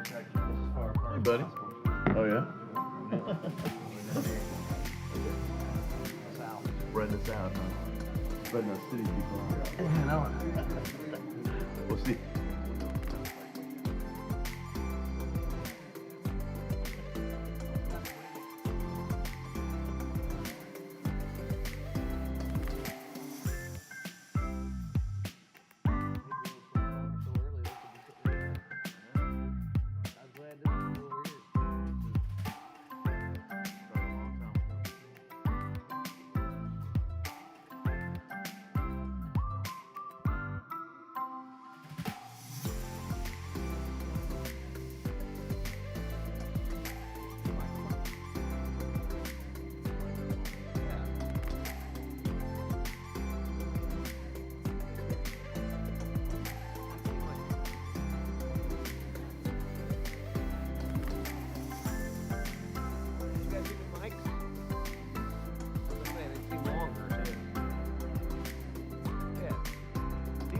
Hey, buddy. Oh, yeah? Spread this out, huh? Spreading our city people out. Yeah, no. We'll see.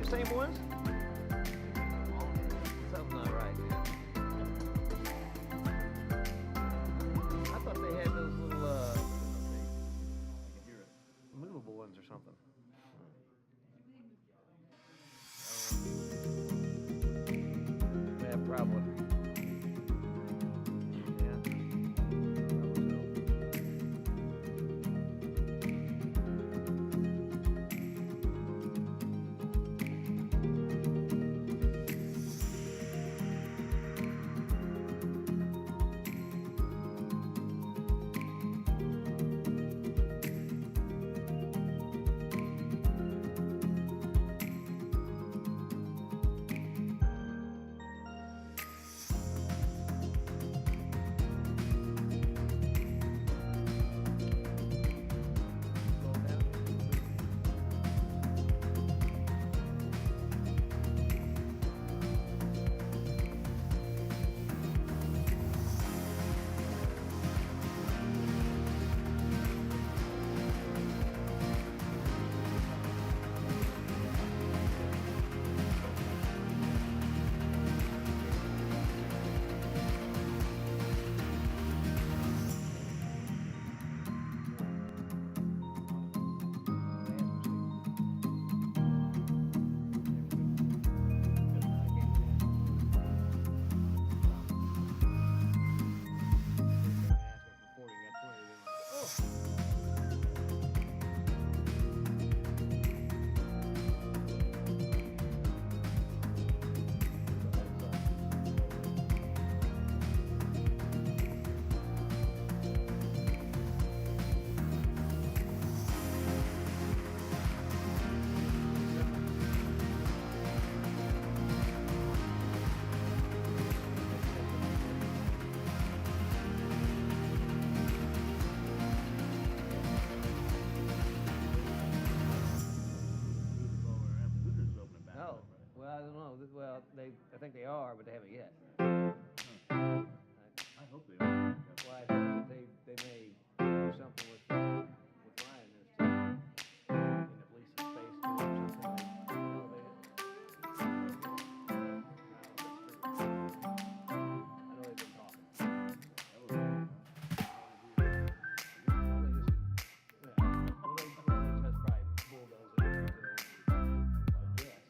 Same ones? Something's not right, man. I thought they had those little, movable ones or something. Yeah, probably. Well, I think they are, but they haven't yet. I hope they are. Well, I think they may do something with Ryan and his team, and at least some space to or something like elevated. I know they've been talking. Well, they just probably bulldoze it. Yes.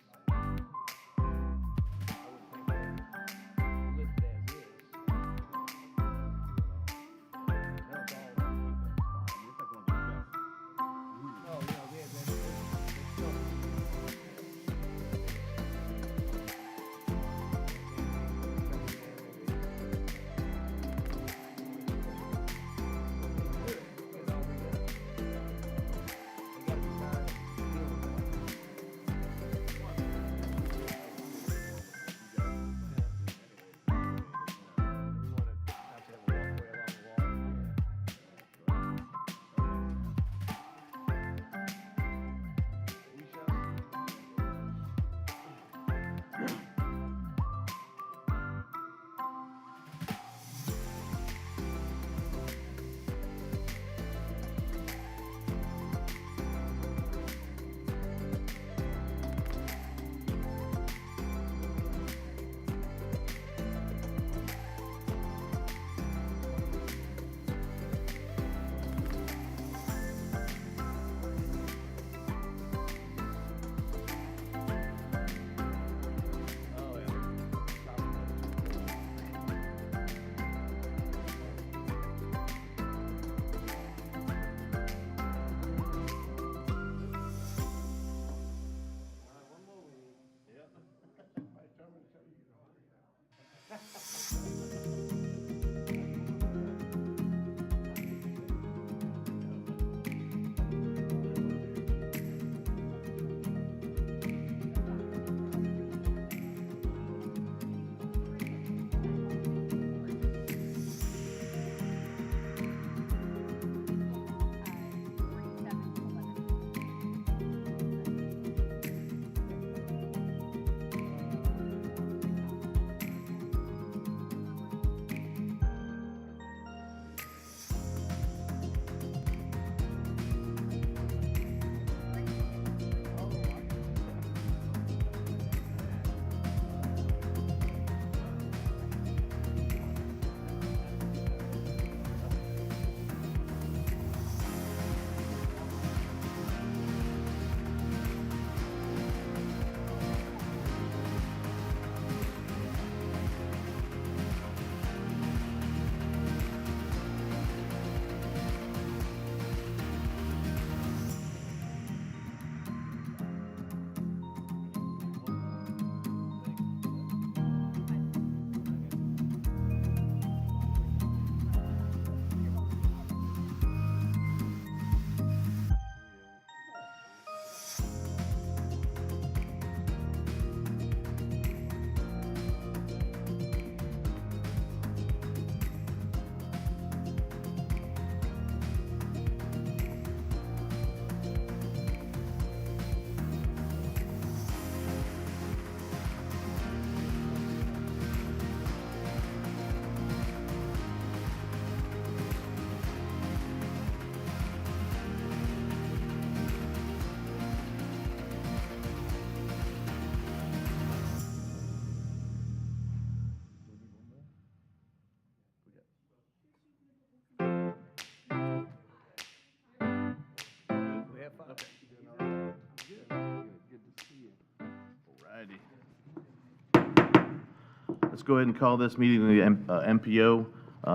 Let's go ahead and call this meeting of the MPO,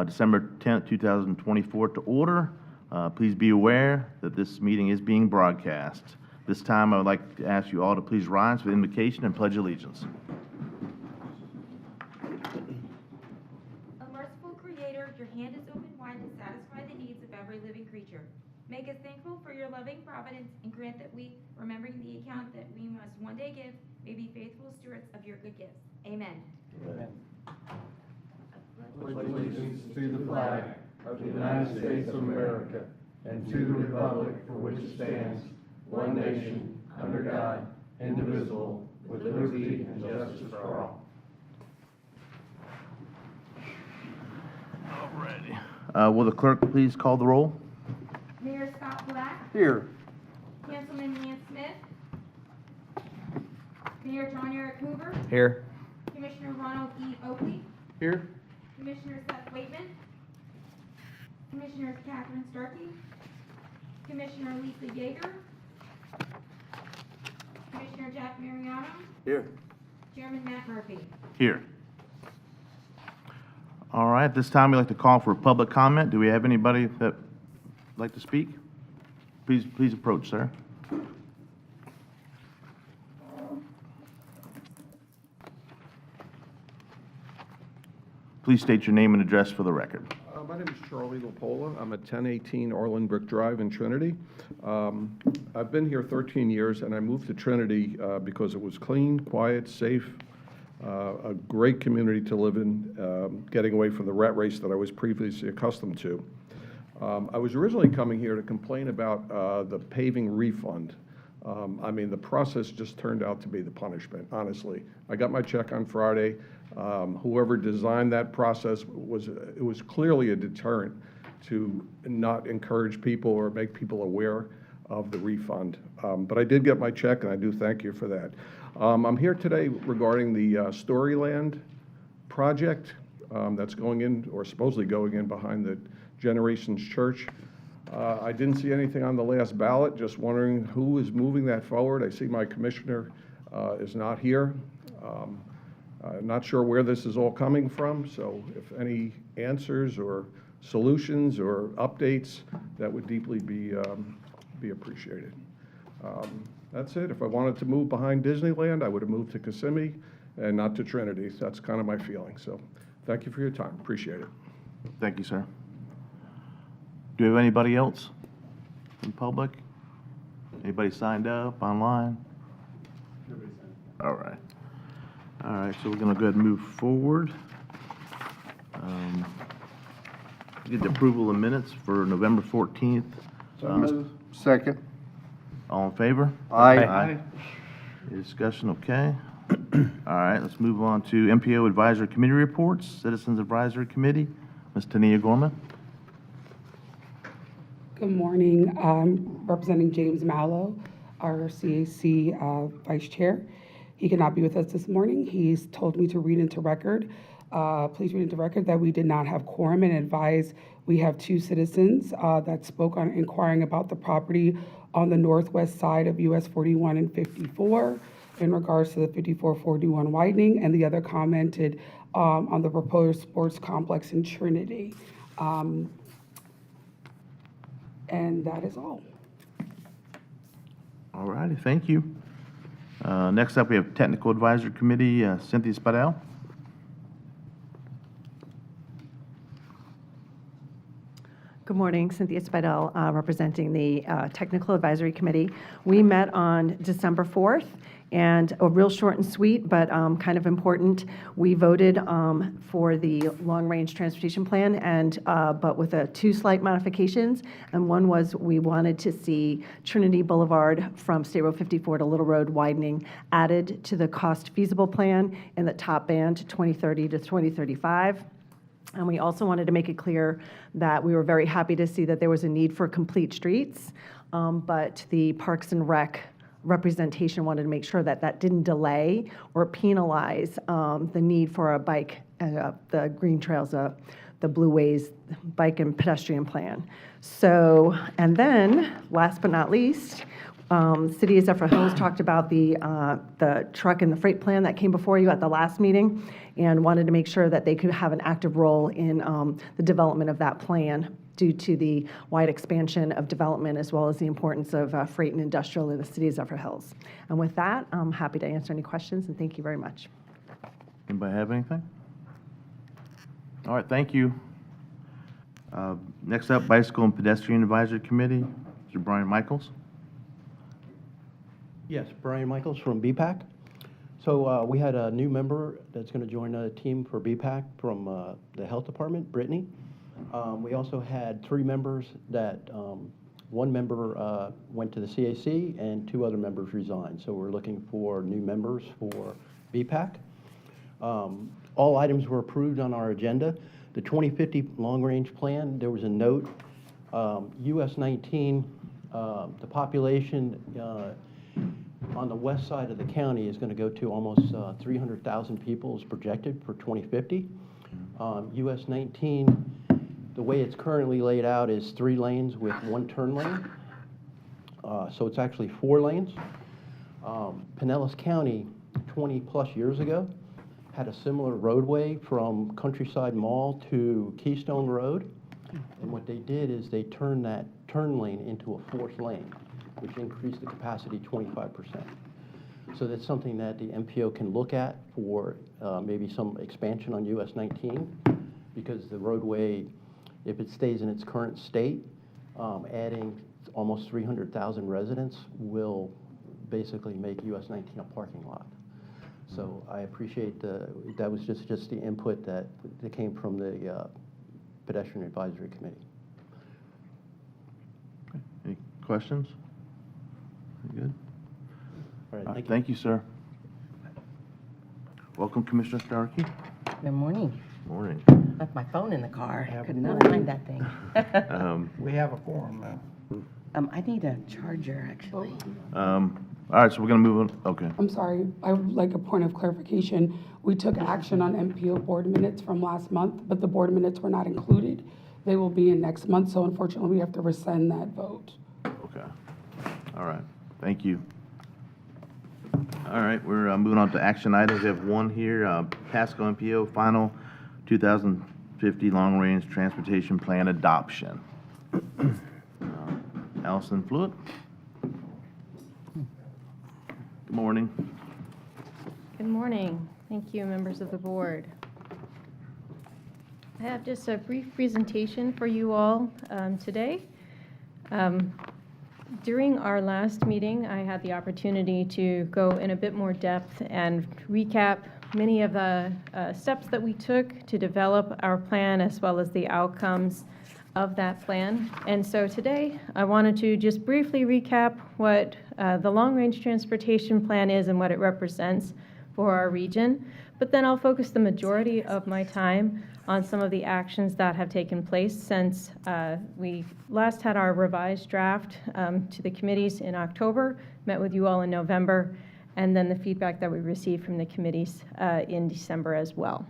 December 10th, 2024 to order. Please be aware that this meeting is being broadcast. This time, I would like to ask you all to please rise for the invocation and pledge allegiance. O merciful Creator, your hand is open wide to satisfy the needs of every living creature. Make us thankful for your loving providence and grant that we, remembering the account that we must one day give, may be faithful stewards of your good gifts. Amen. Amen. Pledge allegiance to the flag of the United States of America and to the republic for which it stands, one nation, under God, indivisible, with liberty and justice for all. Alrighty. Will the clerk please call the roll? Mayor Scott Black, Here. Councilman Lance Smith, Mayor John Eric Hoover, Here. Commissioner Ronald E. Oakley, Here. Commissioner Seth Waitman, Commissioners Catherine Starkey, Commissioner Lisa Yeager, Commissioner Jack Mariano, Here. Chairman Matt Murphy. Here. All right, at this time, we'd like to call for public comment. Do we have anybody that would like to speak? Please approach, sir. Please state your name and address for the record. My name is Charlie Lapola. I'm at 1018 Orland Brick Drive in Trinity. I've been here 13 years, and I moved to Trinity because it was clean, quiet, safe, a great community to live in, getting away from the rat race that I was previously accustomed to. I was originally coming here to complain about the paving refund. I mean, the process just turned out to be the punishment, honestly. I got my check on Friday. Whoever designed that process it was clearly a deterrent to not encourage people or make people aware of the refund. But I did get my check, and I do thank you for that. I'm here today regarding the Storyland project that's going in, or supposedly going in, behind the Generations Church. I didn't see anything on the last ballot, just wondering who is moving that forward. I see my commissioner is not here. Not sure where this is all coming from, so if any answers or solutions or updates, that would deeply be appreciated. That's it. If I wanted to move behind Disneyland, I would have moved to Kissimmee and not to Trinity. That's kind of my feeling. So thank you for your time. Appreciate it. Thank you, sir. Do we have anybody else in public? Anybody signed up online? All right. All right, so we're going to go ahead and move forward. Get the approval of minutes for November 14th. Second. All in favor? Aye. Any discussion? Okay. All right, let's move on to MPO Advisory Committee reports. Citizens Advisory Committee, Ms. Tania Gorman. Good morning. Representing James Mallow, our CAC Vice Chair. He cannot be with us this morning. He's told me to read into record, please read into record that we did not have quorum, and advise we have two citizens that spoke on inquiring about the property on the northwest side of US 41 and 54 in regards to the 5441 widening, and the other commented on the proposed sports complex in Trinity. And that is all. All righty, thank you. Next up, we have Technical Advisory Committee, Cynthia Spadell. Good morning, Cynthia Spadell, representing the Technical Advisory Committee. We met on December 4th, and a real short and sweet, but kind of important. We voted for the long-range transportation plan, and but with two slight modifications. And one was we wanted to see Trinity Boulevard from State Road 54 to Little Road widening added to the cost feasible plan in the top band 2030 to 2035. And we also wanted to make it clear that we were very happy to see that there was a need for complete streets, but the Parks and Rec representation wanted to make sure that that didn't delay or penalize the need for a bike, the green trails, the Blue Ways bike and pedestrian plan. So, and then, last but not least, City of Zephyr Hills talked about the truck and the freight plan that came before you at the last meeting, and wanted to make sure that they could have an active role in the development of that plan due to the wide expansion of development, as well as the importance of freight and industrial in the City of Zephyr Hills. And with that, I'm happy to answer any questions, and thank you very much. Anybody have anything? All right, thank you. Next up, Bicycle and Pedestrian Advisory Committee, Mr. Brian Michaels. Yes, Brian Michaels from BPAC. So we had a new member that's going to join the team for BPAC from the Health Department, Brittany. We also had 3 members that, one member went to the CAC and 2 other members resigned. So we're looking for new members for BPAC. All items were approved on our agenda. The 2050 long-range plan, there was a note, US 19, the population on the west side of the county is going to go to almost 300,000 people is projected for 2050. US 19, the way it's currently laid out is 3 lanes with 1 turn lane. So it's actually 4 lanes. Pinellas County, 20 plus years ago, had a similar roadway from Countryside Mall to Keystone Road. And what they did is they turned that turn lane into a 4th lane, which increased the capacity 25%. So that's something that the MPO can look at for maybe some expansion on US 19, because the roadway, if it stays in its current state, adding almost 300,000 residents will basically make US 19 a parking lot. So I appreciate that was just the input that came from the Pedestrian Advisory Committee. Any questions? You good? All right, All right, thank you. thank you, sir. Welcome, Commissioner Starkey. Good morning. Morning. Left my phone in the car. Have Could a not morning. find that thing. We have a forum now. I need a charger, actually. All right, so we're gonna move on, okay. I'm sorry, I would like a point of clarification. We took action on MPO board minutes from last month, but the board minutes were not included. They will be in next month, so unfortunately, we have to rescind that vote. Okay. All right, thank you. All right, we're moving on to action items. We have one here, Pasco MPO final 2050 long-range transportation plan adoption. Allison Fluid. Good morning. Good morning. Thank you, members of the board. I have just a brief presentation for you all today. During our last meeting, I had the opportunity to go in a bit more depth and recap many of the steps that we took to develop our plan, as well as the outcomes of that plan. And so today, I wanted to just briefly recap what the long-range transportation plan is and what it represents for our region. But then I'll focus the majority of my time on some of the actions that have taken place since we last had our revised draft to the committees in October, met with you all in November, and then the feedback that we received from the committees in December as well.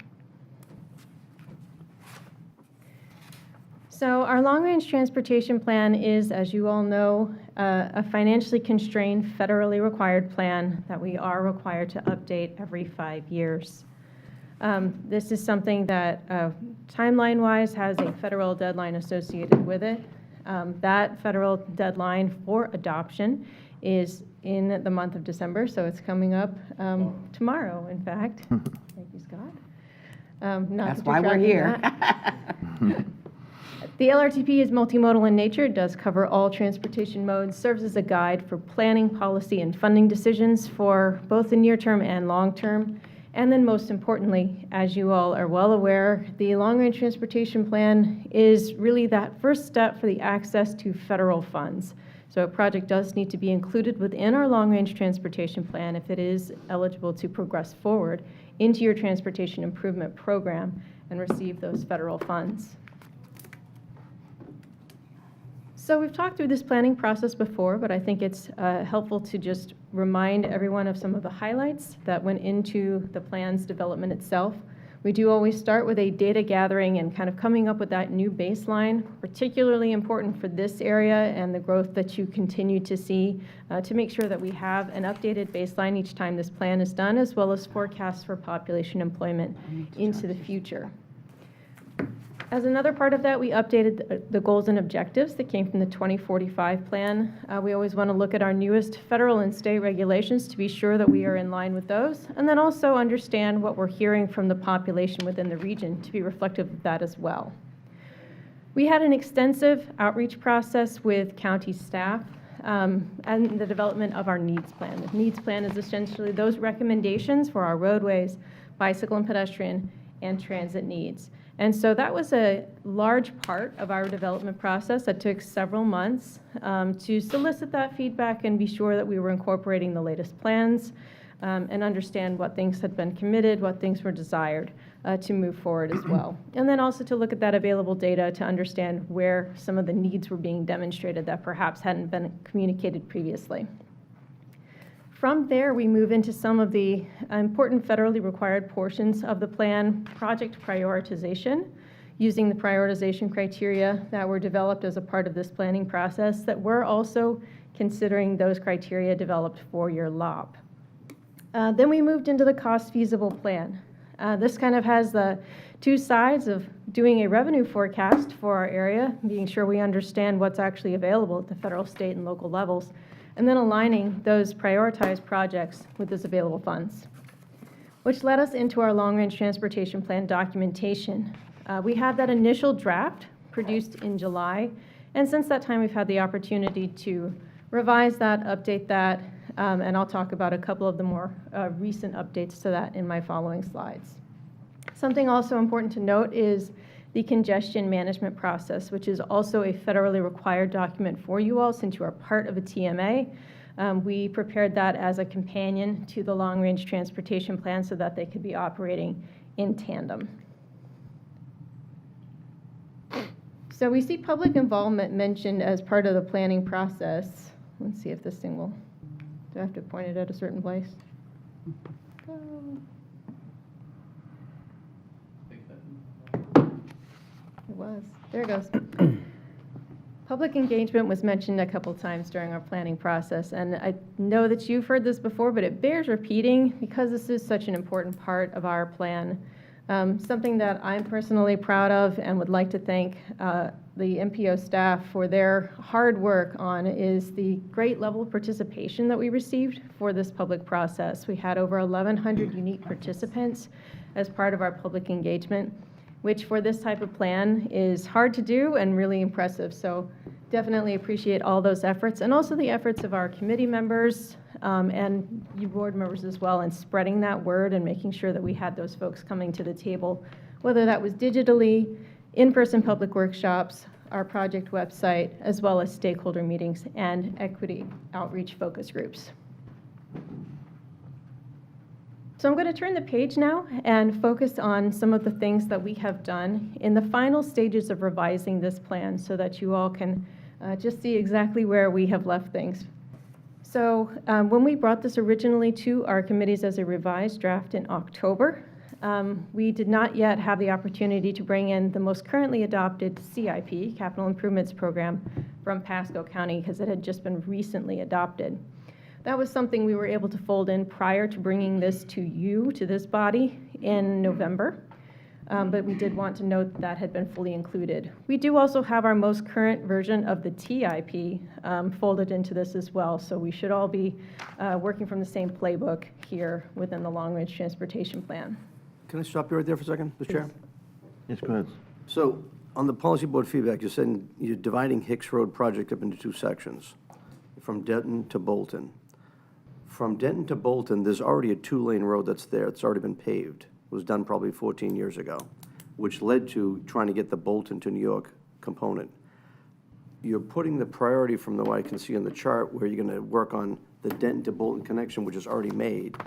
So our long-range transportation plan is, as you all know, a financially constrained, federally required plan that we are required to update every 5 years. This is something that, timeline-wise, has a federal deadline associated with it. That federal deadline for adoption is in the month of December, so it's coming up tomorrow, in fact. Thank you, Scott. That's why we're here. The LRTP is multimodal in nature. It does cover all transportation modes, serves as a guide for planning, policy, and funding decisions for both the near term and long term. And then most importantly, as you all are well aware, the long-range transportation plan is really that first step for the access to federal funds. So a project does need to be included within our long-range transportation plan if it is eligible to progress forward into your transportation improvement program and receive those federal funds. So we've talked through this planning process before, but I think it's helpful to just remind everyone of some of the highlights that went into the plan's development itself. We do always start with a data gathering and kind of coming up with that new baseline, particularly important for this area and the growth that you continue to see, to make sure that we have an updated baseline each time this plan is done, as well as forecasts for population employment into the future. As another part of that, we updated the goals and objectives that came from the 2045 plan. We always want to look at our newest federal and state regulations to be sure that we are in line with those, and then also understand what we're hearing from the population within the region to be reflective of that as well. We had an extensive outreach process with county staff and the development of our needs plan. The needs plan is essentially those recommendations for our roadways, bicycle and pedestrian, and transit needs. And so that was a large part of our development process that took several months to solicit that feedback and be sure that we were incorporating the latest plans and understand what things had been committed, what things were desired to move forward as well. And then also to look at that available data to understand where some of the needs were being demonstrated that perhaps hadn't been communicated previously. From there, we move into some of the important federally required portions of the plan, project prioritization, using the prioritization criteria that were developed as a part of this planning process, that we're also considering those criteria developed for your LOP. Then we moved into the cost feasible plan. This kind of has the two sides of doing a revenue forecast for our area, being sure we understand what's actually available at the federal, state, and local levels, and then aligning those prioritized projects with those available funds, which led us into our long-range transportation plan documentation. We had that initial draft produced in July, and since that time, we've had the opportunity to revise that, update that, and I'll talk about a couple of the more recent updates to that in my following slides. Something also important to note is the congestion management process, which is also a federally required document for you all since you are part of a TMA. We prepared that as a companion to the long-range transportation plan so that they could be operating in tandem. So we see public involvement mentioned as part of the planning process. Let's see if this thing will, do I have to point it at a certain place? Go. It was. There it goes. Public engagement was mentioned a couple times during our planning process, and I know that you've heard this before, but it bears repeating because this is such an important part of our plan. Something that I'm personally proud of and would like to thank the MPO staff for their hard work on is the great level of participation that we received for this public process. We had over 1,100 unique participants as part of our public engagement, which for this type of plan is hard to do and really impressive. So definitely appreciate all those efforts and also the efforts of our committee members and you board members as well in spreading that word and making sure that we had those folks coming to the table, whether that was digitally, in-person public workshops, our project website, as well as stakeholder meetings and equity outreach focus groups. So I'm going to turn the page now and focus on some of the things that we have done in the final stages of revising this plan so that you all can just see exactly where we have left things. So when we brought this originally to our committees as a revised draft in October, we did not yet have the opportunity to bring in the most currently adopted CIP, Capital Improvements Program, from Pasco County because it had just been recently adopted. That was something we were able to fold in prior to bringing this to you, to this body, in November. But we did want to note that had been fully included. We do also have our most current version of the TIP folded into this as well. So we should all be working from the same playbook here within the long-range transportation plan. Can I stop you right there for a second, Mr. Chair? Yes, go ahead. So on the policy board feedback, you said you're dividing Hicks Road project up into two sections, from Denton to Bolton. From Denton to Bolton, there's already a two-lane road that's there. It's already been paved. It was done probably 14 years ago, which led to trying to get the Bolton to New York component. You're putting the priority from the way I can see on the chart where you're going to work on the Denton to Bolton connection, which is already made,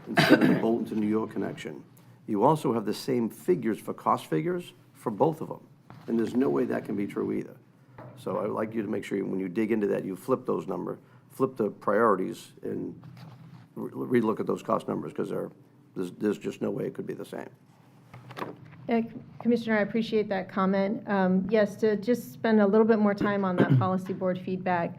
instead of the Bolton to New York connection. You also have the same figures for cost figures for both of them, and there's no way that can be true either. So I would like you to make sure when you dig into that, you flip those numbers, flip the priorities, and relook at those cost numbers because there's just no way it could be the same. Commissioner, I appreciate that comment. Yes, to just spend a little bit more time on that policy board feedback.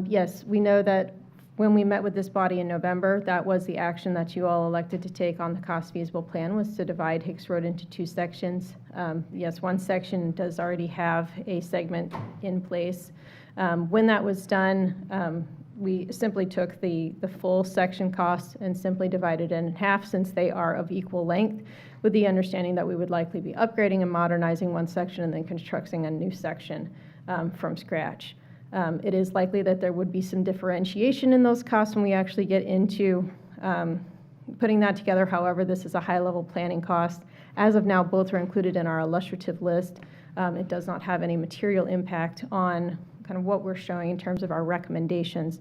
Yes, we know that when we met with this body in November, that was the action that you all elected to take on the cost feasible plan, was to divide Hicks Road into 2 sections. Yes, one section does already have a segment in place. When that was done, we simply took the full section cost and simply divided it in half, since they are of equal length, with the understanding that we would likely be upgrading and modernizing one section and then constructing a new section from scratch. It is likely that there would be some differentiation in those costs when we actually get into putting that together. However, this is a high-level planning cost. As of now, both are included in our illustrative list. It does not have any material impact on kind of what we're showing in terms of our recommendations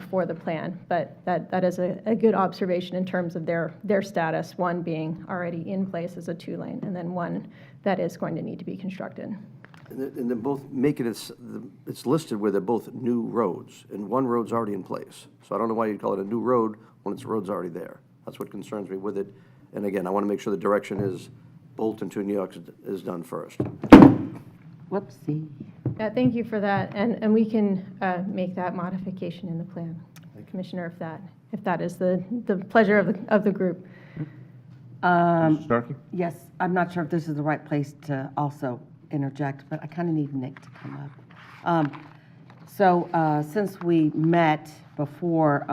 for the plan. But that is a good observation in terms of their status, one being already in place as a 2-lane, and then one that is going to need to be constructed. And they're both making it's listed where they're both new roads, and one road's already in place. So I don't know why you'd call it a new road when its road's already there. That's what concerns me with it. And again, I want to make sure the direction is Bolton to New York is done first. Whoopsie. Yeah, thank you for that, and we can make that modification in the plan, Commissioner, if that is the pleasure of the group. Starkey? Yes, I'm not sure if this is the right place to also interject, but I kind of need Nick to come up. Since we met before,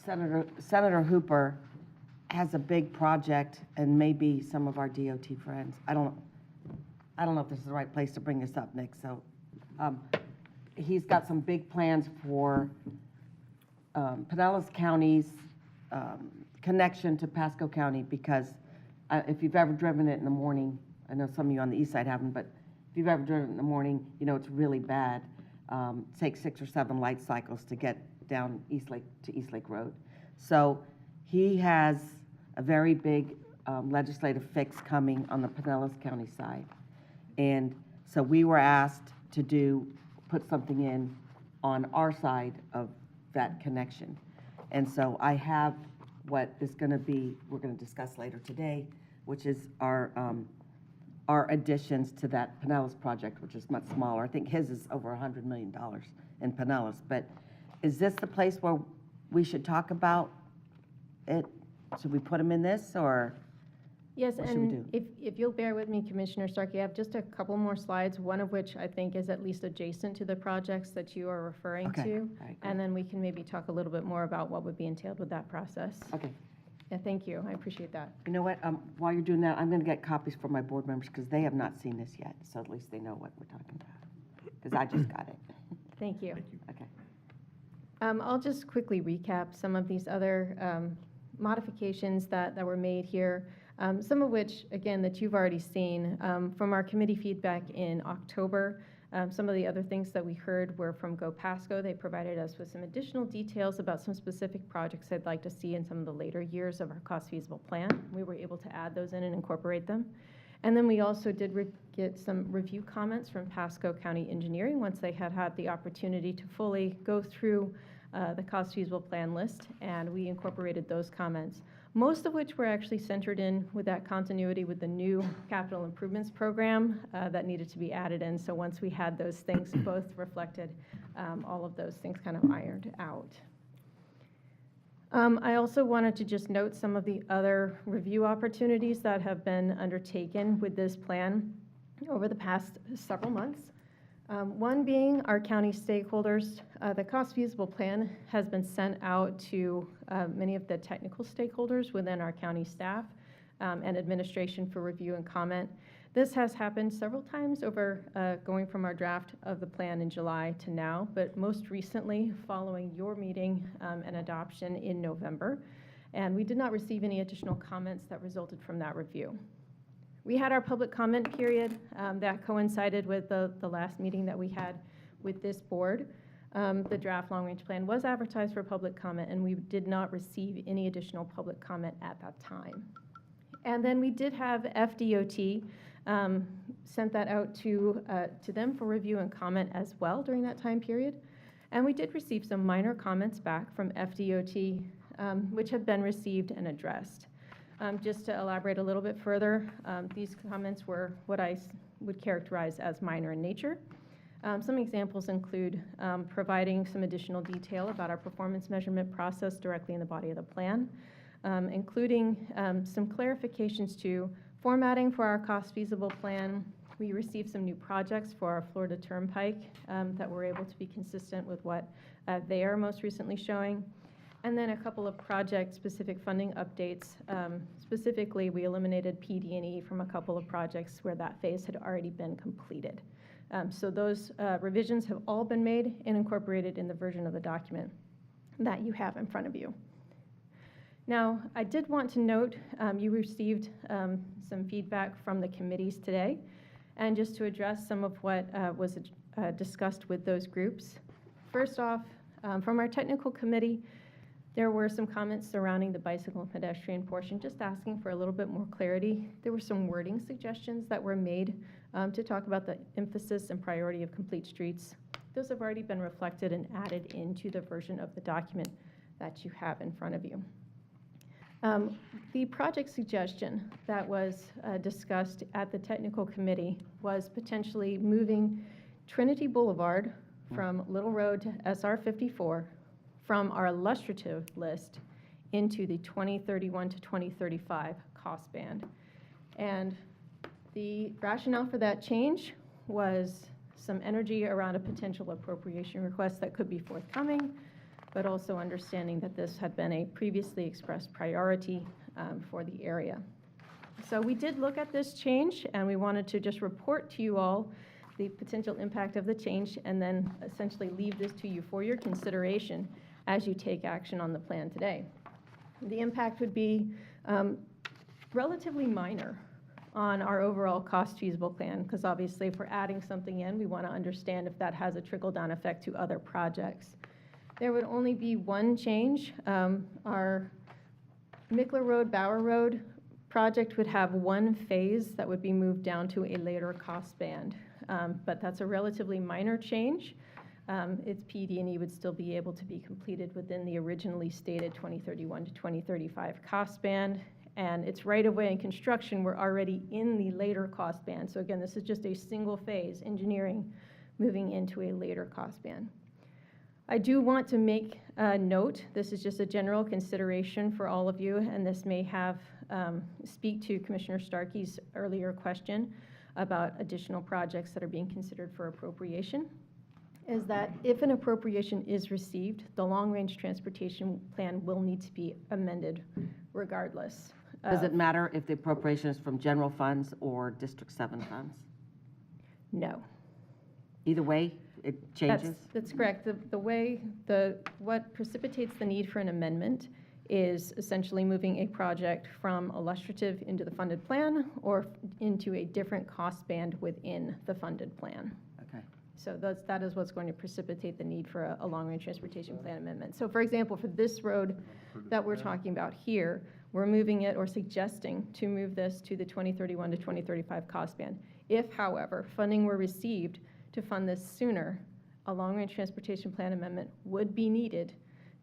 Senator Hooper has a big project, and maybe some of our DOT friends. I don't know if this is the right place to bring this up, Nick. So he's got some big plans for Pinellas County's connection to Pasco County, because if you've ever driven it in the morning, I know some of you on the east side haven't, but if you've ever driven it in the morning, you know it's really bad. It takes 6 or 7 light cycles to get down Eastlake to Eastlake Road. So he has a very big legislative fix coming on the Pinellas County side. And so we were asked to put something in on our side of that connection. And so I have what is going to be, we're going to discuss later today, which is our additions to that Pinellas project, which is much smaller. I think his is over $100 million in Pinellas. But is this the place where we should talk about it? Should we put them in this, or? Yes, what should we and do? if you'll bear with me, Commissioner Starkey, I have just a couple more slides, one of which I think is at least adjacent to the projects that you are referring Okay. to. All right, great. And then we can maybe talk a little bit more about what would be entailed with that process. Okay. Yeah, thank you. I appreciate that. You know what? While you're doing that, I'm going to get copies for my board members, because they have not seen this yet, so at least they know what we're talking about. Because I just got it. Thank you. Okay. I'll just quickly recap some of these other modifications that were made here, some of which, again, that you've already seen from our committee feedback in October. Some of the other things that we heard were from Go Pasco. They provided us with some additional details about some specific projects they'd like to see in some of the later years of our cost feasible plan. We were able to add those in and incorporate them. And then we also did get some review comments from Pasco County Engineering once they had the opportunity to fully go through the cost feasible plan list, and we incorporated those comments, most of which were actually centered in with that continuity with the new capital improvements program that needed to be added in. So once we had those things both reflected, all of those things kind of ironed out. I also wanted to just note some of the other review opportunities that have been undertaken with this plan over the past several months. One being our county stakeholders. The cost feasible plan has been sent out to many of the technical stakeholders within our county staff and administration for review and comment. This has happened several times over going from our draft of the plan in July to now, but most recently following your meeting and adoption in November. And we did not receive any additional comments that resulted from that review. We had our public comment period that coincided with the last meeting that we had with this board. The draft long-range plan was advertised for public comment, and we did not receive any additional public comment at that time. And then we did have FDOT sent that out to them for review and comment as well during that time period. And we did receive some minor comments back from FDOT, which have been received and addressed. Just to elaborate a little bit further, these comments were what I would characterize as minor in nature. Some examples include providing some additional detail about our performance measurement process directly in the body of the plan, including some clarifications to formatting for our cost feasible plan. We received some new projects for our Florida Turnpike that were able to be consistent with what they are most recently showing. And then a couple of project-specific funding updates. Specifically, we eliminated PD&E from a couple of projects where that phase had already been completed. So those revisions have all been made and incorporated in the version of the document that you have in front of you. Now, I did want to note you received some feedback from the committees today, and just to address some of what was discussed with those groups. First off, from our technical committee, there were some comments surrounding the bicycle and pedestrian portion, just asking for a little bit more clarity. There were some wording suggestions that were made to talk about the emphasis and priority of complete streets. Those have already been reflected and added into the version of the document that you have in front of you. The project suggestion that was discussed at the technical committee was potentially moving Trinity Boulevard from Little Road to SR 54 from our illustrative list into the 2031 to 2035 cost band. And the rationale for that change was some energy around a potential appropriation request that could be forthcoming, but also understanding that this had been a previously expressed priority for the area. So we did look at this change, and we wanted to just report to you all the potential impact of the change, and then essentially leave this to you for your consideration as you take action on the plan today. The impact would be relatively minor on our overall cost feasible plan, because obviously if we're adding something in, we want to understand if that has a trickle-down effect to other projects. There would only be one change. Our Mickler Road, Bower Road project would have one phase that would be moved down to a later cost band, but that's a relatively minor change. Its PD&E would still be able to be completed within the originally stated 2031 to 2035 cost band, and its right-of-way and construction were already in the later cost band. So again, this is just a single phase engineering moving into a later cost band. I do want to make a note, this is just a general consideration for all of you, and this may have speak to Commissioner Starkey's earlier question about additional projects that are being considered for appropriation, is that if an appropriation is received, the long-range transportation plan will need to be amended regardless. Does it matter if the appropriation is from general funds or District 7 funds? No. Either way, it changes? That's correct. What precipitates the need for an amendment is essentially moving a project from illustrative into the funded plan or into a different cost band within the funded plan. Okay. So that is what's going to precipitate the need for a long-range transportation plan amendment. So for example, for this road that we're talking about here, we're moving it or suggesting to move this to the 2031 to 2035 cost band. If, however, funding were received to fund this sooner, a long-range transportation plan amendment would be needed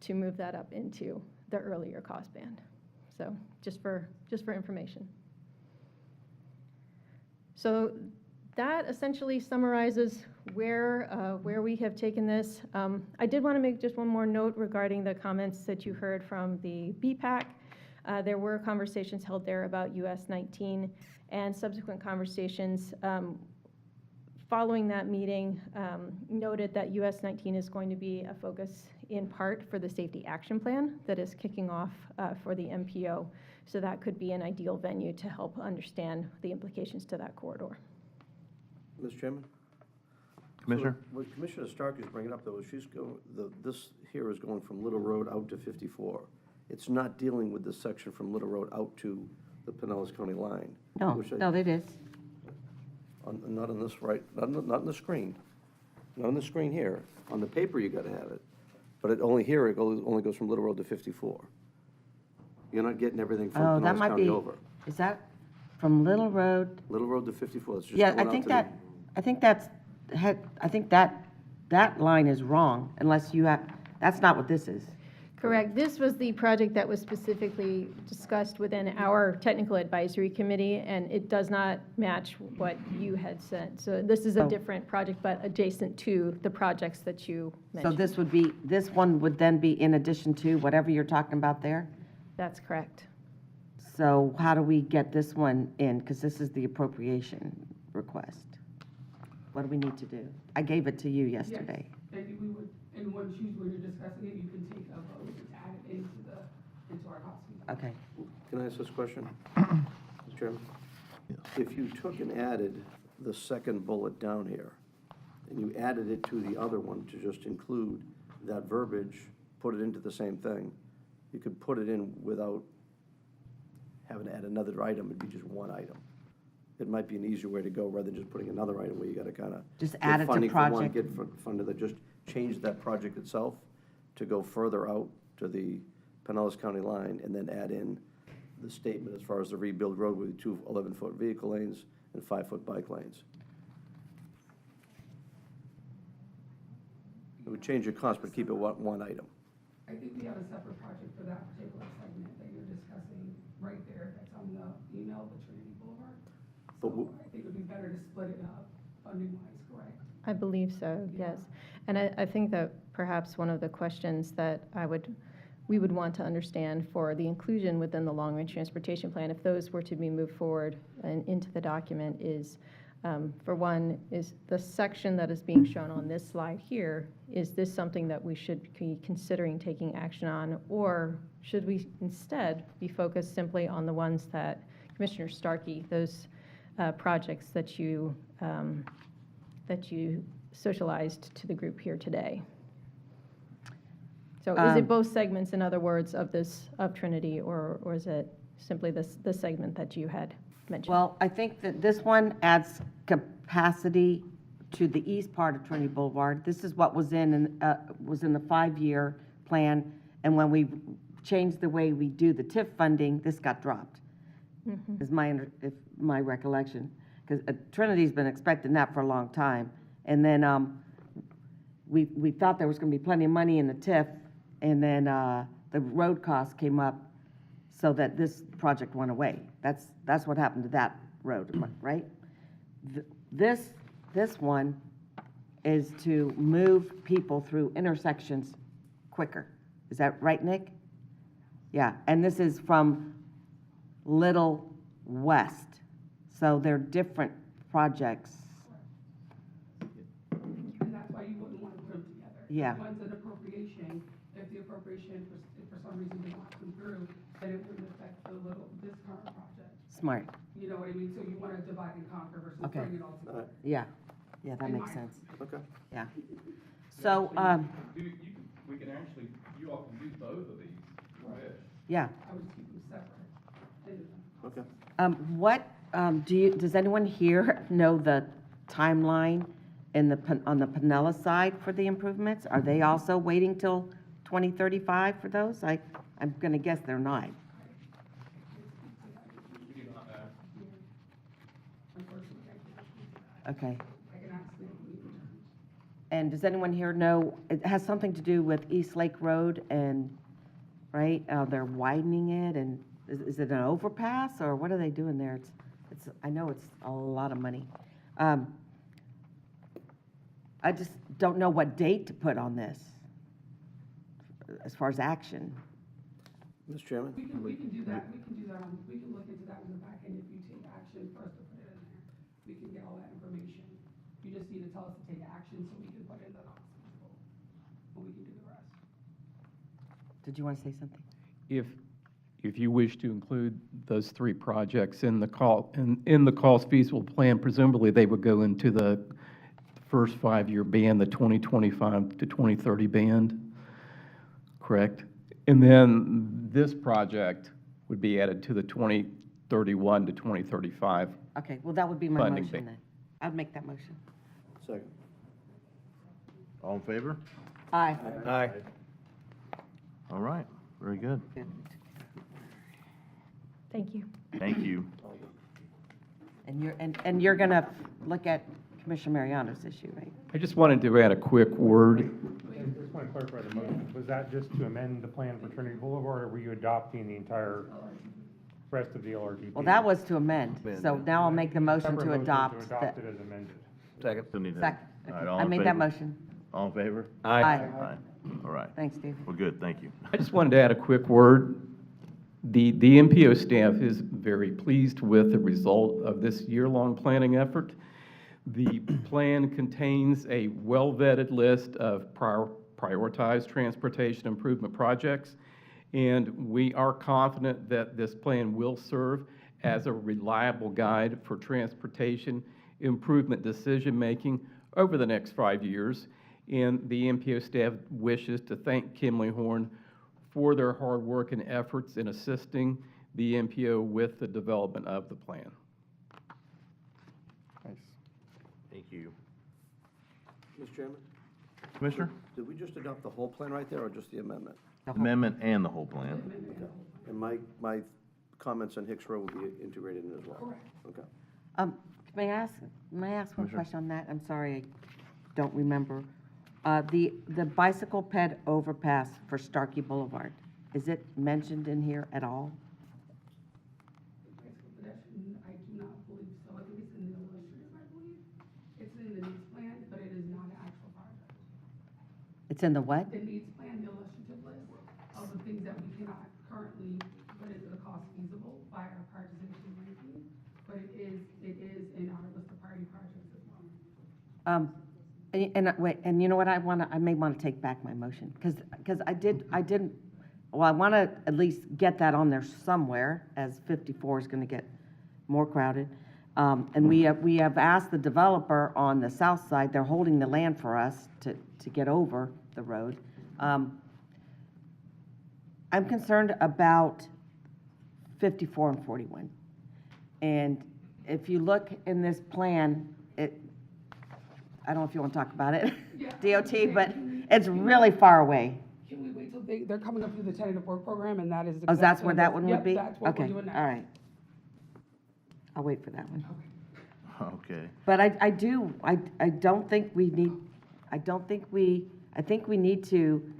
to move that up into the earlier cost band. So just for information. So that essentially summarizes where we have taken this. I did want to make just one more note regarding the comments that you heard from the BPAC. There were conversations held there about US 19 and subsequent conversations following that meeting noted that US 19 is going to be a focus in part for the safety action plan that is kicking off for the MPO. So that could be an ideal venue to help understand the implications to that corridor. Mr. Chairman? Commissioner? So what Commissioner Stark is bringing up, though, is this here is going from Little Road out to 54. It's not dealing with this section from Little Road out to the Pinellas County line. No, it is. Not on this not on the screen. Not on the screen here. On the paper, you gotta have it. But it only only goes from Little Road to 54. You're not getting everything from Oh, that Pinellas might County be, over. is that from Little Road? Little Road to 54, it's just Yeah, going out to the... I think that line is wrong unless you have, that's not what this is. Correct. This was the project that was specifically discussed within our technical advisory committee, and it does not match what you had sent. So this is a Oh. different project, but adjacent to the projects that you So mentioned. this one would then be in addition to whatever you're talking about there? That's correct. So how do we get this one in? Because this is the appropriation request. What do we need to do? I gave it to you yesterday. And we would, and when you're discussing it, you can take a vote to add it into our cost. Okay. Can I ask this question? Mr. Chairman? If you took and added the second bullet down here, and you added it to the other one to just include that verbiage, put it into the same thing, you could put it in without having to add another item, it'd be just one item. It might be an easier way to go, rather than just putting another item where you gotta kinda. Just get add it to funding for one, project. Get funded, that just change that project itself to go further out to the Pinellas County line, and then add in the statement as far as the rebuild road with 2 11-foot vehicle lanes and 5-foot bike lanes. It would change your cost, but keep it one item. I think we have a separate project for that particular segment that you're discussing right there, that's on the email, the Trinity Boulevard. But So I think it would be better to split it up funding-wise, correct? I believe so, yes. And I think that perhaps one of the questions that we would want to understand for the inclusion within the long-range transportation plan, if those were to be moved forward and into the document, is, for one, is the section that is being shown on this slide here, is this something that we should be considering taking action on, or should we instead be focused simply on the ones that Commissioner Starkey, those projects that you socialized to the group here today? So is it both segments, in other words, of Trinity, or is it simply the segment that you had mentioned? Well, I think that this one adds capacity to the east part of Trinity Boulevard. This is what was in the 5-year plan, and when we changed the way we do the TIF funding, this got dropped, is my recollection. Because Trinity's been expecting that for a long time. And then we thought there was going to be plenty of money in the TIF, and then the road costs came up so that this project went away. That's what happened to that road, right? This one is to move people through intersections quicker. Is that right, Nick? Yeah, and this is from Little West. So they're different projects. And that's why you wouldn't want to put them together. Yeah. One's an appropriation, if the appropriation for some reason did not come through, then it wouldn't affect this current project. Smart. You know what I mean? So you want to divide and conquer versus Okay. bring it all together. Yeah, that makes sense. Okay. Yeah. So, We can actually, you all can do both of these. yeah. I would just keep them separate. Okay. What, does anyone here know the timeline on the Pinellas side for the improvements? Are they also waiting till 2035 for those? I'm going to guess they're not. Okay. I can ask them. And does anyone here know, it has something to do with East Lake Road and, right, they're widening it, and is it an overpass, or what are they doing there? I know it's a lot of money. I just don't know what date to put on this, as far as action. Mr. Chairman? We can do that, we can look into that in the back end if you take action for us to put it in there. We can get all that information. You just need to tell us to take action so we can put in the cost control, and we can do the rest. Did you want to say something? If you wish to include those 3 projects in the cost feasible plan, presumably they would go into the first 5-year band, the 2025 to 2030 band, correct? And then this project would be added to the 2031 to 2035. Okay, well, that would be my Funding motion thing. then. I'd make that motion. Second. All in favor? Aye. Aye. All right, very good. Thank you. Thank you. And you're going to look at Commissioner Mariano's issue, right? I just wanted to add a quick word. want to clarify the motion. Was that just to amend the plan for Trinity Boulevard, or were you adopting the entire rest of the LRDP? Well, that was to amend, so now I'll make the motion Separate to adopt. To adopt it as amended. Second. Still need to- Second. All right, all I in made that favor? motion. All in favor? Aye. Aye. All right. Thanks, David. We're good, thank you. I just wanted to add a quick word. The MPO staff is very pleased with the result of this year-long planning effort. The plan contains a well-vetted list of prioritized transportation improvement projects, and we are confident that this plan will serve as a reliable guide for transportation improvement decision-making over the next 5 years. And the MPO staff wishes to thank Kimley Horn for their hard work and efforts in assisting the MPO with the development of the plan. Thank you. Mr. Chairman? Commissioner? Did we just adopt the whole plan right there, or just the amendment? Amendment and the whole plan. And my comments on Hicks Road will be integrated in as well? Okay. May I ask one Sure. question on that? I'm sorry, I don't remember. The bicycle ped overpass for Starkey Boulevard, is it mentioned in here at all? I do not believe so. I think it's in the illustrative, I believe. It's in the needs plan, but it is not an actual project. It's in the what? The needs plan, the illustrative list of the things that we cannot currently put into the cost feasible by our prioritization ranking, but it is in our list of priority projects as well. Wait, and you know what, I may want to take back my motion, because I didn't, well, I want to at least get that on there somewhere, as 54 is going to get more crowded. And we have asked the developer on the south side, they're holding the land for us to get over the road. I'm concerned about 54 and 41. And if you look in this plan, I don't know if you want to talk about it, Yeah. DOT, but it's really far away. Can we wait till they're coming up through the tentative work program, and that is. Oh, that's where that one would Yep, be? that's what we're Okay, doing now. all right. I'll wait for that one. Okay. But I don't think we need, I think we need to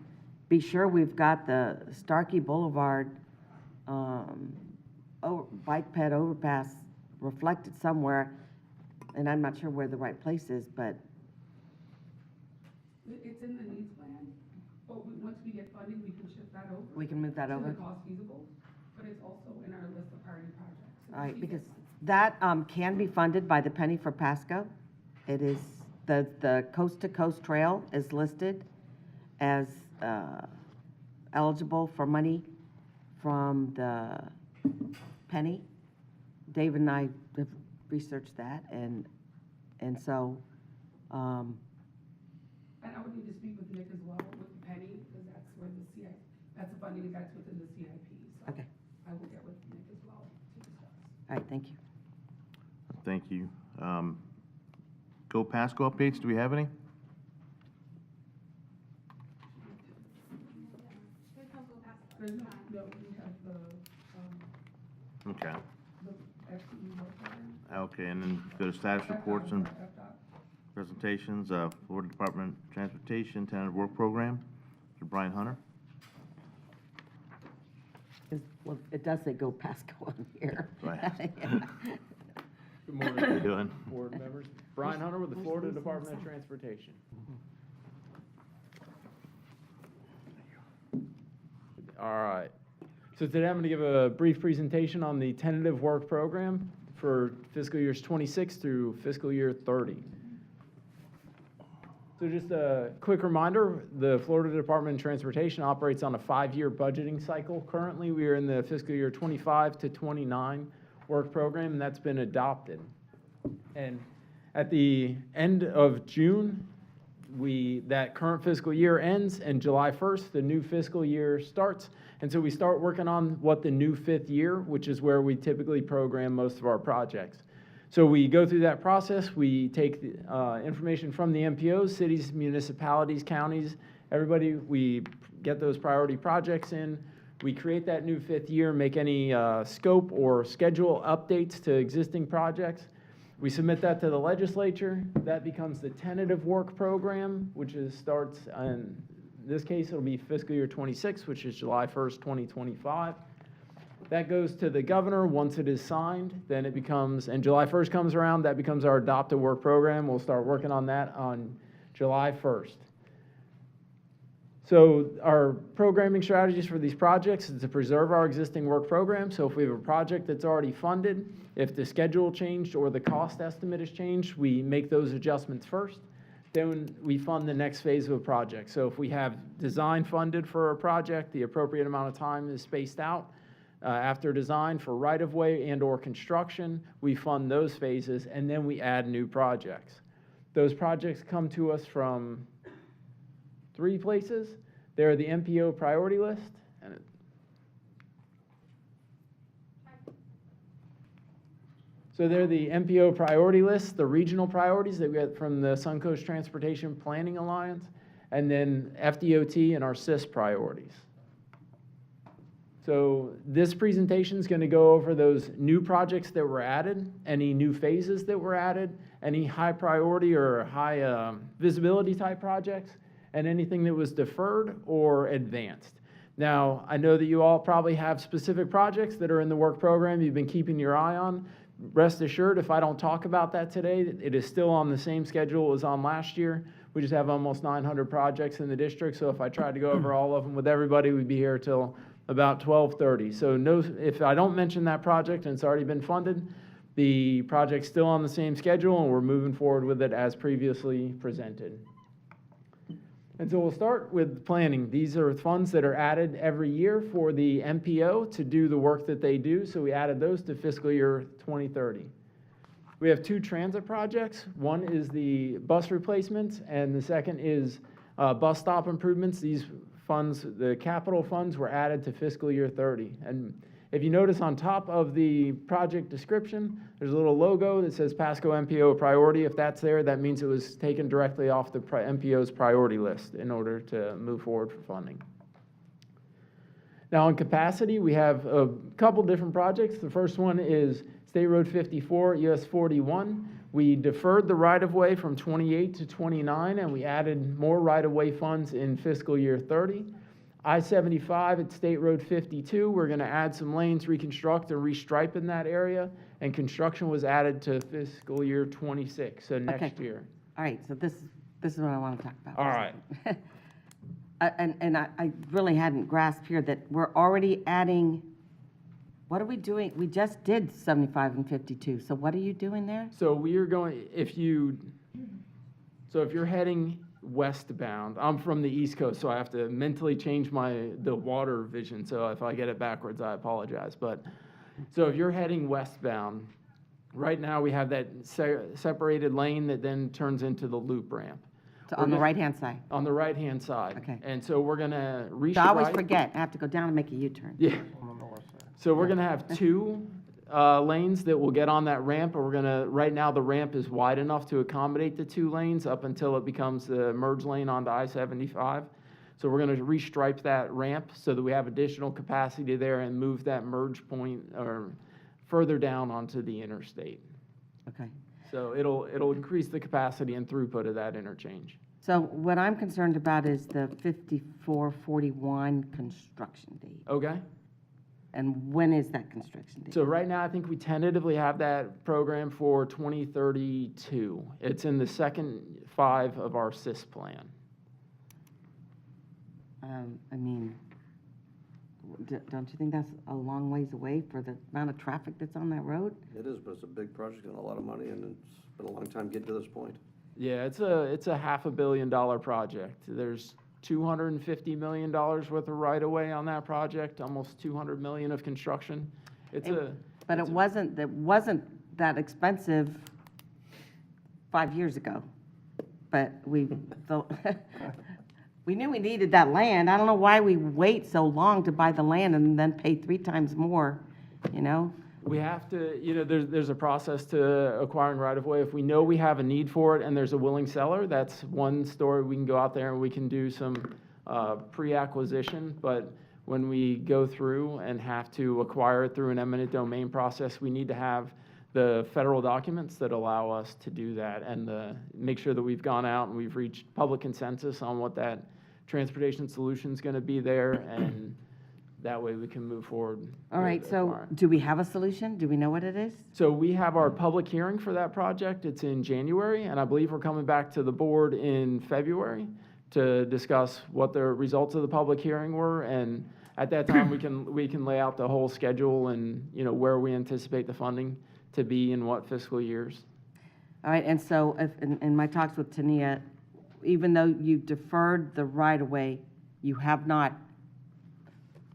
be sure we've got the Starkey Boulevard, bike ped overpass reflected somewhere, and I'm not sure where the right place is, but, It's in the needs plan, but once we get funding, we can shift that over. we can move that To over? the cost feasible, but it's also in our list of priority projects. So All right, if we because get- that can be funded by the penny for Pasco. It is, the coast-to-coast trail is listed as eligible for money from the penny. Dave and I have researched that, and so, And I would need to speak with Nick as well, with the penny, because that's where the CIP, that's the funding that's within the CIP. So Okay. I will get with Nick as well to discuss. all right, thank you. Thank you. Go Pasco updates, do we have any? No, we have Okay. the FTE work program. Okay, and then go to status reports and FDOT. presentations, Florida Department of Transportation Tentative Work Program, Mr. Brian Hunter. Well, it does say go Pasco on here. Right. Yeah. Good morning, How you doing? board members. Brian Hunter with the Florida Department of Transportation. All right. So today I'm going to give a brief presentation on the tentative work program for fiscal years 26 through fiscal year 30. So just a quick reminder, the Florida Department of Transportation operates on a 5-year budgeting cycle. Currently, we are in the fiscal year 25 to 29 work program, and that's been adopted. And at the end of June, that current fiscal year ends, and July 1st, the new fiscal year starts. And so we start working on what the new 5th year, which is where we typically program most of our projects. So we go through that process. We take the information from the MPOs, cities, municipalities, counties, everybody. We get those priority projects in. We create that new 5th year, make any scope or schedule updates to existing projects. We submit that to the legislature. That becomes the tentative work program, which starts in this case, it'll be fiscal year '26, which is July 1st, 2025. That goes to the governor. Once it is signed, then it becomes, and July 1st comes around, that becomes our adopted work program. We'll start working on that on July 1st. So our programming strategies for these projects is to preserve our existing work program. So if we have a project that's already funded, if the schedule changed or the cost estimate has changed, we make those adjustments first. Then we fund the next phase of a project. So if we have design funded for a project, the appropriate amount of time is spaced out. After design for right-of-way and or construction, we fund those phases, and then we add new projects. Those projects come to us from 3 places. They're the MPO priority list. So they're the MPO priority list, the regional priorities that we get from the Suncoast Transportation Planning Alliance, and then FDOT and our SIS priorities. So this presentation is going to go over those new projects that were added, any new phases that were added, any high priority or high visibility type projects, and anything that was deferred or advanced. Now, I know that you all probably have specific projects that are in the work program you've been keeping your eye on. Rest assured, if I don't talk about that today, it is still on the same schedule as on last year. We just have almost 900 projects in the district, so if I tried to go over all of them with everybody, we'd be here till about 12:30. So no, if I don't mention that project and it's already been funded, the project's still on the same schedule and we're moving forward with it as previously presented. And so we'll start with planning. These are funds that are added every year for the MPO to do the work that they do. So we added those to fiscal year 2030. We have 2 transit projects. One is the bus replacements and the second is bus stop improvements. These funds, the capital funds, were added to fiscal year 30. And if you notice on top of the project description, there's a little logo that says Pasco MPO priority. If that's there, that means it was taken directly off the MPO's priority list in order to move forward for funding. Now, on capacity, we have a couple different projects. The first one is State Road 54, US 41. We deferred the right-of-way from 28 to 29, and we added more right-of-way funds in fiscal year 30. I-75 at State Road 52, we're going to add some lanes, reconstruct and restripe in that area, and construction was added to fiscal year 26, so next year. All right, so this is what I want to talk about. All right. And I really hadn't grasped here that we're already adding, what are we doing? We just did 75 and 52, so what are you doing there? So we are going, if you're heading westbound, I'm from the East Coast, so I have to mentally change the water vision, so if I get it backwards, I apologize. But, so if you're heading westbound, right now we have that separated lane that then turns into the loop ramp. So on the right-hand side? On the right-hand side. Okay. And so we're going to restripe. So I always forget, I have to go down and make a U-turn. Yeah. So we're going to have 2 lanes that will get on that ramp, and we're going to, right now the ramp is wide enough to accommodate the 2 lanes up until it becomes the merge lane onto I-75. So we're going to restripe that ramp so that we have additional capacity there and move that merge point or further down onto the interstate. Okay. So it'll increase the capacity and throughput of that interchange. So what I'm concerned about is the 5441 construction date. Okay. And when is that construction date? So right now, I think we tentatively have that program for 2032. It's in the second 5 of our SIS plan. I mean, don't you think that's a long ways away for the amount of traffic that's on that road? It is, but it's a big project and a lot of money, and it's been a long time getting to this point. Yeah, it's a $500 million project. There's $250 million worth of right-of-way on that project, almost $200 million of construction. But it wasn't that expensive 5 years ago. But we knew we needed that land. I don't know why we wait so long to buy the land and then pay 3 times more, you know? We have to, there's a process to acquiring right-of-way. If we know we have a need for it and there's a willing seller, that's one story. We can go out there and we can do some pre-acquisition. But when we go through and have to acquire it through an eminent domain process, we need to have the federal documents that allow us to do that and make sure that we've gone out and we've reached public consensus on what that Transportation Solutions going to be there, and that way we can move forward. All right, so do we have a solution? Do we know what it is? So we have our public hearing for that project. It's in January, and I believe we're coming back to the board in February to discuss what the results of the public hearing were, and at that time, we can lay out the whole schedule and, you know, where we anticipate the funding to be in what fiscal years. All right, and so in my talks with Tania, even though you deferred the right-of-way, you have not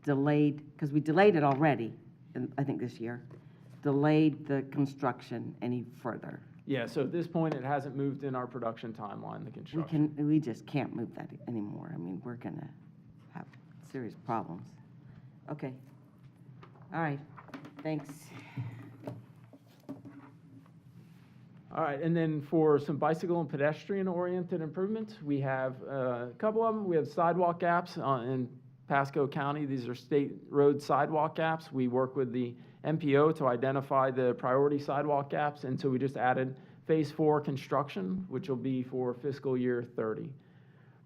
delayed, because we delayed it already, I think this year, delayed the construction any further. Yeah, so at this point, it hasn't moved in our production timeline, the construction. We just can't move that anymore. I mean, we're gonna have serious problems. Okay. All right, thanks. All right, and then for some bicycle and pedestrian-oriented improvements, we have a couple of them. We have sidewalk gaps in Pasco County. These are state road sidewalk gaps. We work with the MPO to identify the priority sidewalk gaps, and so we just added Phase 4 construction, which will be for fiscal year 30.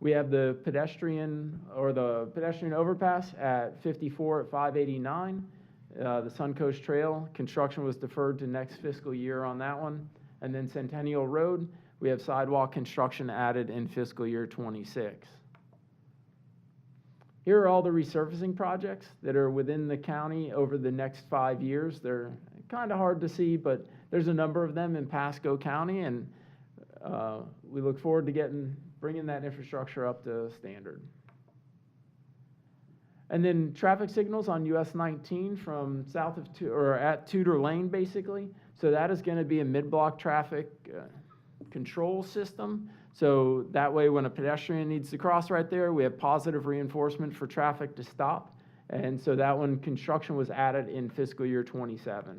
We have the pedestrian overpass at 54 at 589. The Suncoast Trail, construction was deferred to next fiscal year on that one. And then Centennial Road, we have sidewalk construction added in fiscal year 26. Here are all the resurfacing projects that are within the county over the next 5 years. They're kind of hard to see, but there's a number of them in Pasco County, and we look forward to bringing that infrastructure up to standard. And then traffic signals on US 19 from south of, or at Tudor Lane, basically. So that is going to be a mid-block traffic control system. So that way, when a pedestrian needs to cross right there, we have positive reinforcement for traffic to stop. And so that one, construction was added in fiscal year 27.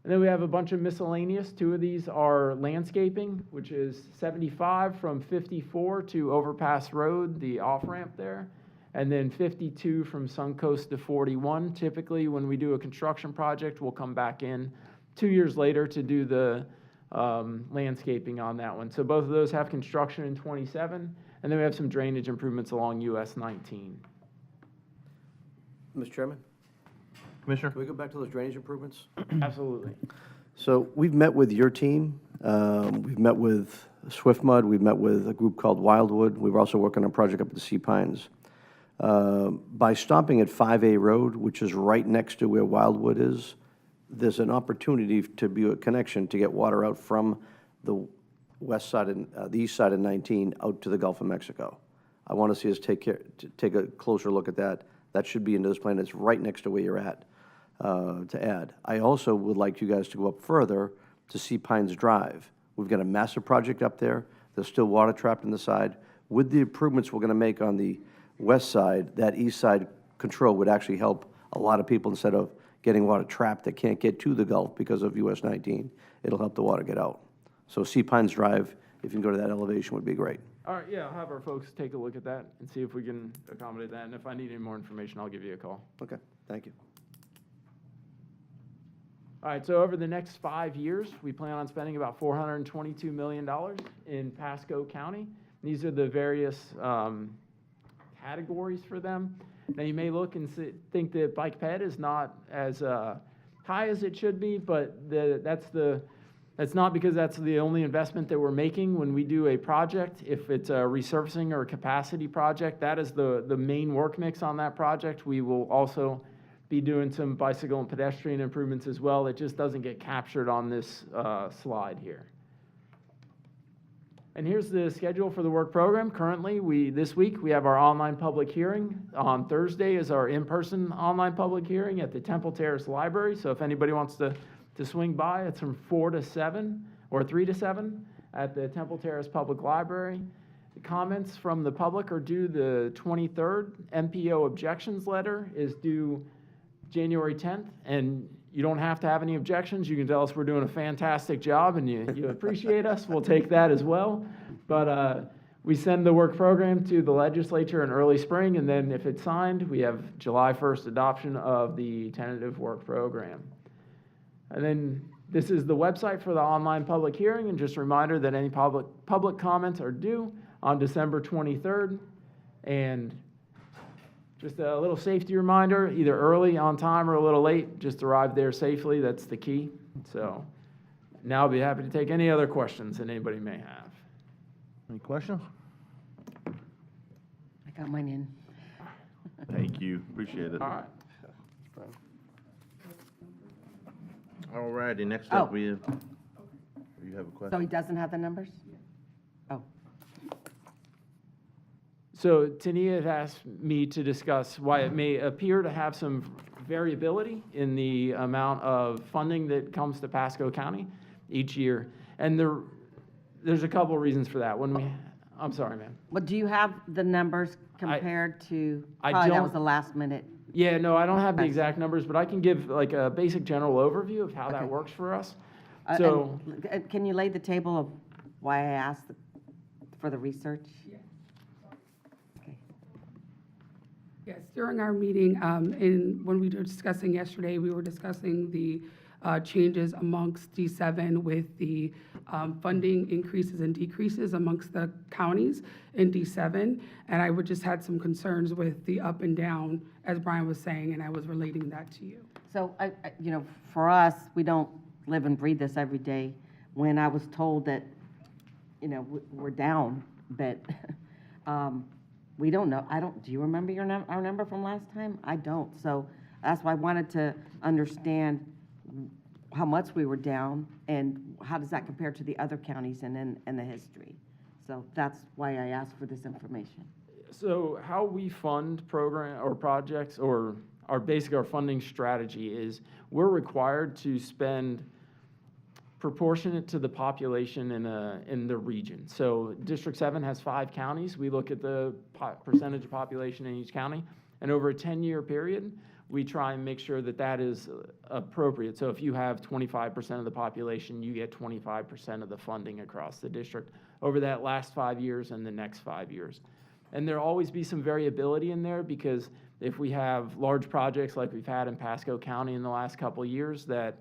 And then we have a bunch of miscellaneous. 2 of these are landscaping, which is 75 from 54 to Overpass Road, the off-ramp there. And then 52 from Suncoast to 41. Typically, when we do a construction project, we'll come back in 2 years later to do the landscaping on that one. So both of those have construction in 27. And then we have some drainage improvements along US 19. Mr. Chairman? Commissioner? Can we go back to those drainage improvements? Absolutely. So we've met with your team. We've met with Swift Mud. We've met with a group called Wildwood. We're also working on a project up at the Sea Pines. By stopping at 5A Road, which is right next to where Wildwood is, there's an opportunity to be a connection to get water out from the west side and the east side of 19 out to the Gulf of Mexico. I want to see us take a closer look at that. That should be in this plan. It's right next to where you're at to add. I also would like you guys to go up further to Sea Pines Drive. We've got a massive project up there. There's still water trapped in the side. With the improvements we're going to make on the west side, that east side control would actually help a lot of people instead of getting water trapped that can't get to the Gulf because of US 19. It'll help the water get out. So Sea Pines Drive, if you can go to that elevation, would be great. All right, yeah, I'll have our folks take a look at that and see if we can accommodate that. And if I need any more information, I'll give you a call. Okay, thank you. All right, so over the next 5 years, we plan on spending about $422 million in Pasco County. These are the various categories for them. Now, you may look and think that bike ped is not as high as it should be, but that's not because that's the only investment that we're making when we do a project. If it's a resurfacing or a capacity project, that is the main work mix on that project. We will also be doing some bicycle and pedestrian improvements as well. It just doesn't get captured on this slide here. And here's the schedule for the work program. Currently, this week, we have our online public hearing. On Thursday is our in-person online public hearing at the Temple Terrace Library. So if anybody wants to swing by, it's from 4 to 7 or 3 to 7 at the Temple Terrace Public Library. The comments from the public are due the 23rd. MPO objections letter is due January 10th. And you don't have to have any objections. You can tell us we're doing a fantastic job and you appreciate us. We'll take that as well. But we send the work program to the legislature in early spring, and then if it's signed, we have July 1st adoption of the tentative work program. And then this is the website for the online public hearing, and just a reminder that any public comments are due on December 23rd. And just a little safety reminder, either early, on time, or a little late, just arrive there safely. That's the key. So now I'll be happy to take any other questions that anybody may have. Any questions? I got mine in. Thank you, appreciate it. All right. All righty, next Oh. up we have, you have a So question? he doesn't have the numbers? Oh, So Tania had asked me to discuss why it may appear to have some variability in the amount of funding that comes to Pasco County each year. And there's a couple of reasons for that. I'm sorry, ma'am. but do you have the numbers compared to, I probably that don't- was the last minute? Yeah, no, I don't have the Okay. exact numbers, but I can give like a basic general overview of how that Okay. works for us. And So, can you lay the table of why I asked for the research? Okay. Yes, during our meeting, when we were discussing yesterday, we were discussing the changes amongst D7 with the funding increases and decreases amongst the counties in D7. And I would just had some concerns with the up and down, as Brian was saying, and I was relating that to you. So, for us, we don't live and breathe this every day. When I was told that, we're down, but we don't know. Do you remember our number from last time? I don't. So that's why I wanted to understand how much we were down and how does that compare to the other counties and the history. So that's why I asked for this information. so how we fund program or projects, or our funding strategy is we're required to spend proportionate to the population in the region. So District 7 has 5 counties. We look at the percentage of population in each county, and over a 10-year period, we try and make sure that that is appropriate. So if you have 25% of the population, you get 25% of the funding across the district over that last 5 years and the next 5 years. And there'll always be some variability in there, because if we have large projects like we've had in Pasco County in the last couple of years that,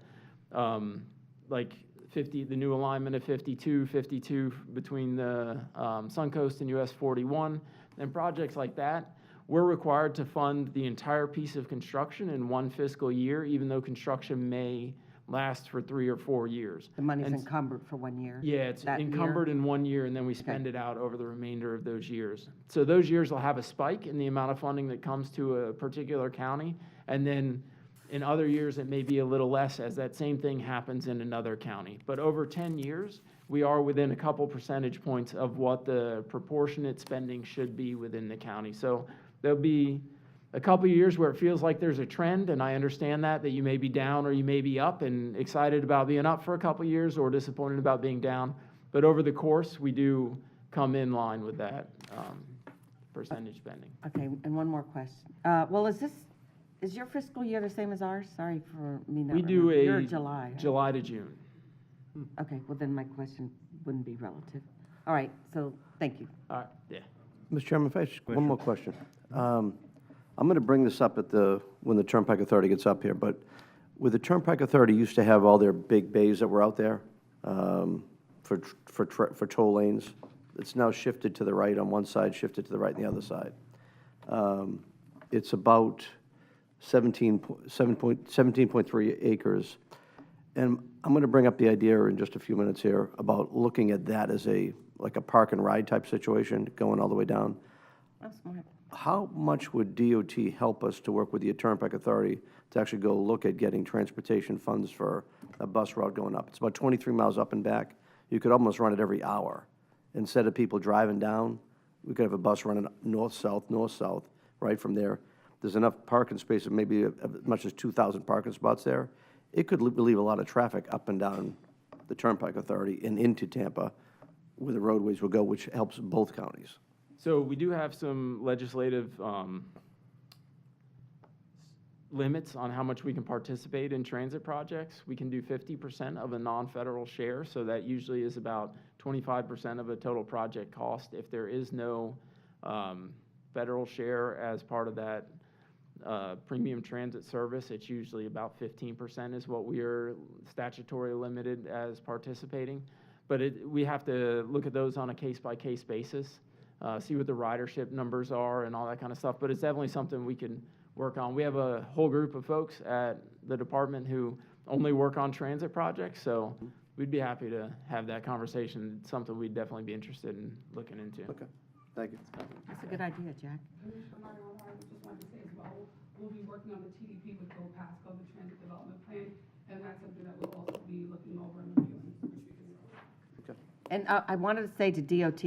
like the new alignment of 52 between the Suncoast and US 41, and projects like that, we're required to fund the entire piece of construction in one fiscal year, even though construction may last for 3 or 4 years. The money's encumbered for 1 year? Yeah, it's that encumbered year? in 1 year, and then we spend it out over the remainder of those years. So those years will have a spike in the amount of funding that comes to a particular county, and then in other years, it may be a little less, as that same thing happens in another county. But over 10 years, we are within a couple percentage points of what the proportionate spending should be within the county. So there'll be a couple of years where it feels like there's a trend, and I understand that you may be down or you may be up, and excited about being up for a couple of years or disappointed about being down. But over the course, we do come in line with that percentage spending. Okay, and one more question. Well, is your fiscal year the same as ours? Sorry for me not We do remembering. You're a July. right? July to June. Okay, well, then my question wouldn't be relative. All right, so, thank you. All right, yeah. Mr. Chairman, if I just, one more question. I'm going to bring this up when the Turnpike Authority gets up here, but with the Turnpike Authority used to have all their big bays that were out there for toll lanes. It's now shifted to the right on one side, shifted to the right on the other side. It's about 17.3 acres. And I'm going to bring up the idea in just a few minutes here about looking at that as like a park and ride type situation, going all the way down. That's smart. How much would DOT help us to work with the Turnpike Authority to actually go look at getting transportation funds for a bus route going up? It's about 23 miles up and back. You could almost run it every hour. Instead of people driving down, we could have a bus running north-south, right from there. There's enough parking space, maybe as much as 2,000 parking spots there. It could relieve a lot of traffic up and down the Turnpike Authority and into Tampa, where the roadways will go, which helps both counties. So we do have some legislative limits on how much we can participate in transit projects. We can do 50% of a non-federal share, so that usually is about 25% of a total project cost. If there is no federal share as part of that premium transit service, it's usually about 15% is what we are statutorily limited as participating. But we have to look at those on a case-by-case basis. see what the ridership numbers are and all that kind of stuff, but it's definitely something we can work on. We have a whole group of folks at the department who only work on transit projects, so we'd be happy to have that conversation. It's something we'd definitely be interested in looking into. Okay, thank you. That's a good idea, Jack. Commissioner Mario, I just wanted to say as well, we'll be working on the TDP with Go Pasco, the Transit Development Plan, and that's something that we'll also be looking over and reviewing. And I wanted to say to DOT,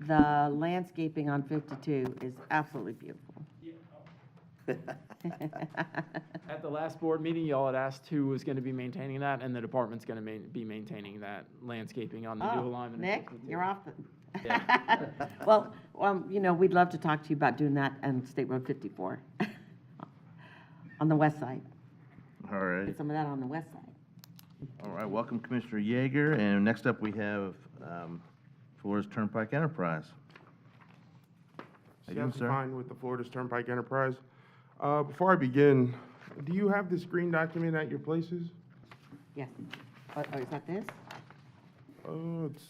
the landscaping on 52 is absolutely beautiful. At the last board meeting, y'all had asked who was going to be maintaining that, and the department's going to be maintaining that landscaping on the new alignment. Nick, you're off the. Yeah. Well, you know, we'd love to talk to you about doing that on State Road 54, on the west side. All right. Get some of that on the west side. All right, welcome Commissioner Yeager, and next up we have Florida's Turnpike Enterprise. How you doing, Chelsea sir? Fine with the Florida's Turnpike Enterprise. Before I begin, do you have this green document at your places? Yes. Oh, is that this? It's.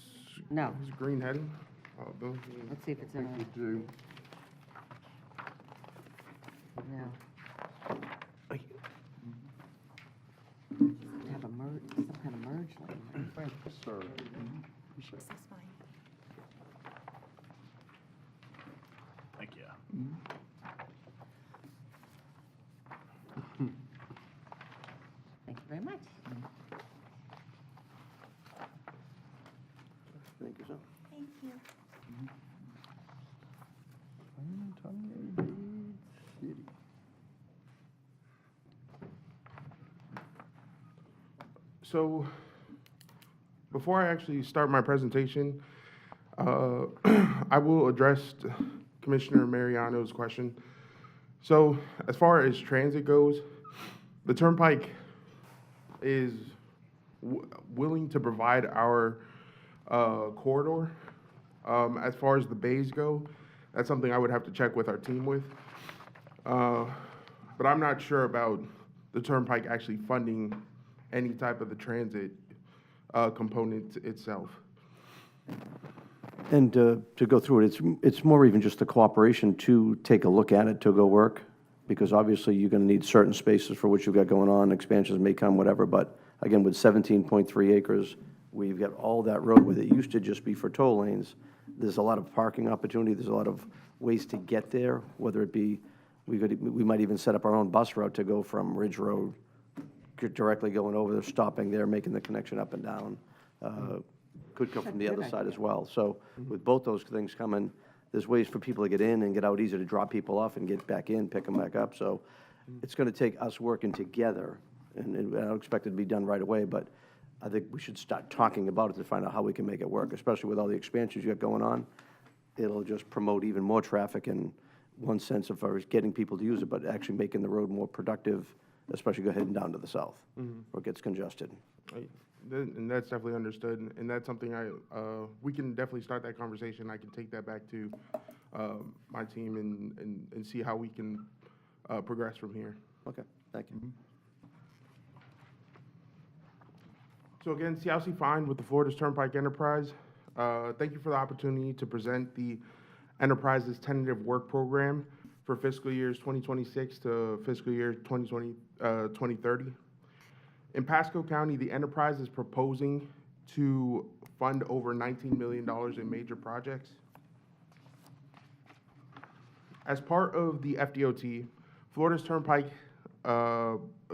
No. It's green heading. Oh, don't. Let's see if it's in I a- think you do. No. Have a merge, some kind of merge lane, right? Sir. Thank you. Thank you very much. Thank you, sir. Thank you. So, before I actually start my presentation, I will address Commissioner Mariano's question. So, as far as transit goes, the Turnpike is willing to provide our corridor. As far as the bays go, that's something I would have to check with our team with. But I'm not sure about the Turnpike actually funding any type of the transit component itself. And to go through it, it's more even just the cooperation to take a look at it, to go work, because obviously you're going to need certain spaces for what you've got going on, expansions may come, whatever, but again, with 17.3 acres, we've got all that roadway that used to just be for toll lanes. There's a lot of parking opportunity, there's a lot of ways to get there, whether it be, we might even set up our own bus route to go from Ridge Road, directly going over there, stopping there, making the connection up and down. Could come from the other side as well. So with both those things coming, there's ways for people to get in and get out, easier to drop people off and get back in, pick them back up. So it's going to take us working together, and I don't expect it to be done right away, but I think we should start talking about it to find out how we can make it work, especially with all the expansions you got going on. It'll just promote even more traffic in one sense as far as getting people to use it, but actually making the road more productive, especially go heading down to the south, where it gets congested. And that's definitely understood, and that's something we can definitely start that conversation. I can take that back to my team and see how we can progress from here. Okay, thank you. So again, Ciauci Fine with the Florida's Turnpike Enterprise. Thank you for the opportunity to present the Enterprise's tentative work program for fiscal years 2026 to fiscal year 2030. In Pasco County, the Enterprise is proposing to fund over $19 million in major projects. As part of the FDOT, Florida's Turnpike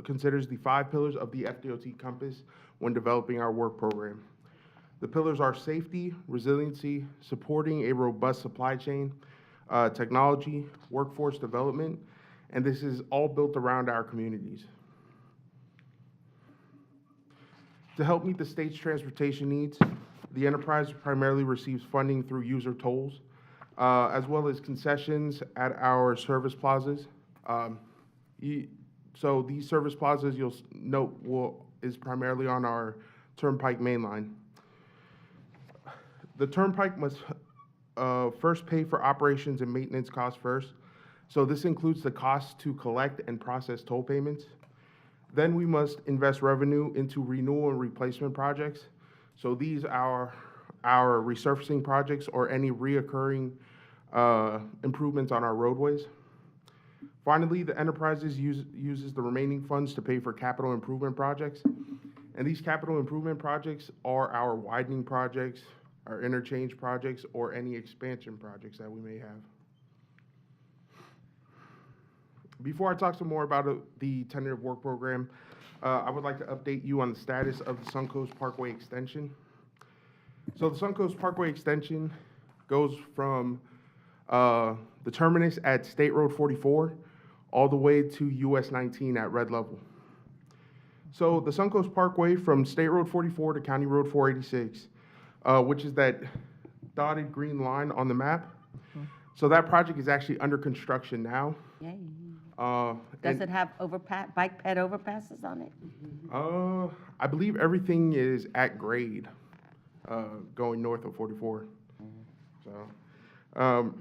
considers the 5 pillars of the FDOT compass when developing our work program. The pillars are safety, resiliency, supporting a robust supply chain, technology, workforce development, and this is all built around our communities. To help meet the state's transportation needs, the enterprise primarily receives funding through user tolls, as well as concessions at our service plazas. So these service plazas, you'll note, is primarily on our Turnpike main line. The Turnpike must first pay for operations and maintenance costs first. So this includes the cost to collect and process toll payments. Then we must invest revenue into renewal and replacement projects. So these are our resurfacing projects or any reoccurring improvements on our roadways. Finally, the enterprises uses the remaining funds to pay for capital improvement projects. And these capital improvement projects are our widening projects, our interchange projects, or any expansion projects that we may have. Before I talk some more about the tentative work program, I would like to update you on the status of the Suncoast Parkway extension. So the Suncoast Parkway extension goes from the terminus at State Road 44 all the way to US 19 at Red Level. So the Suncoast Parkway from State Road 44 to County Road 486, which is that dotted green line on the map. So that project is actually under construction now. Yay. Does it have bike ped overpasses on it? I believe everything is at grade going north of 44. So,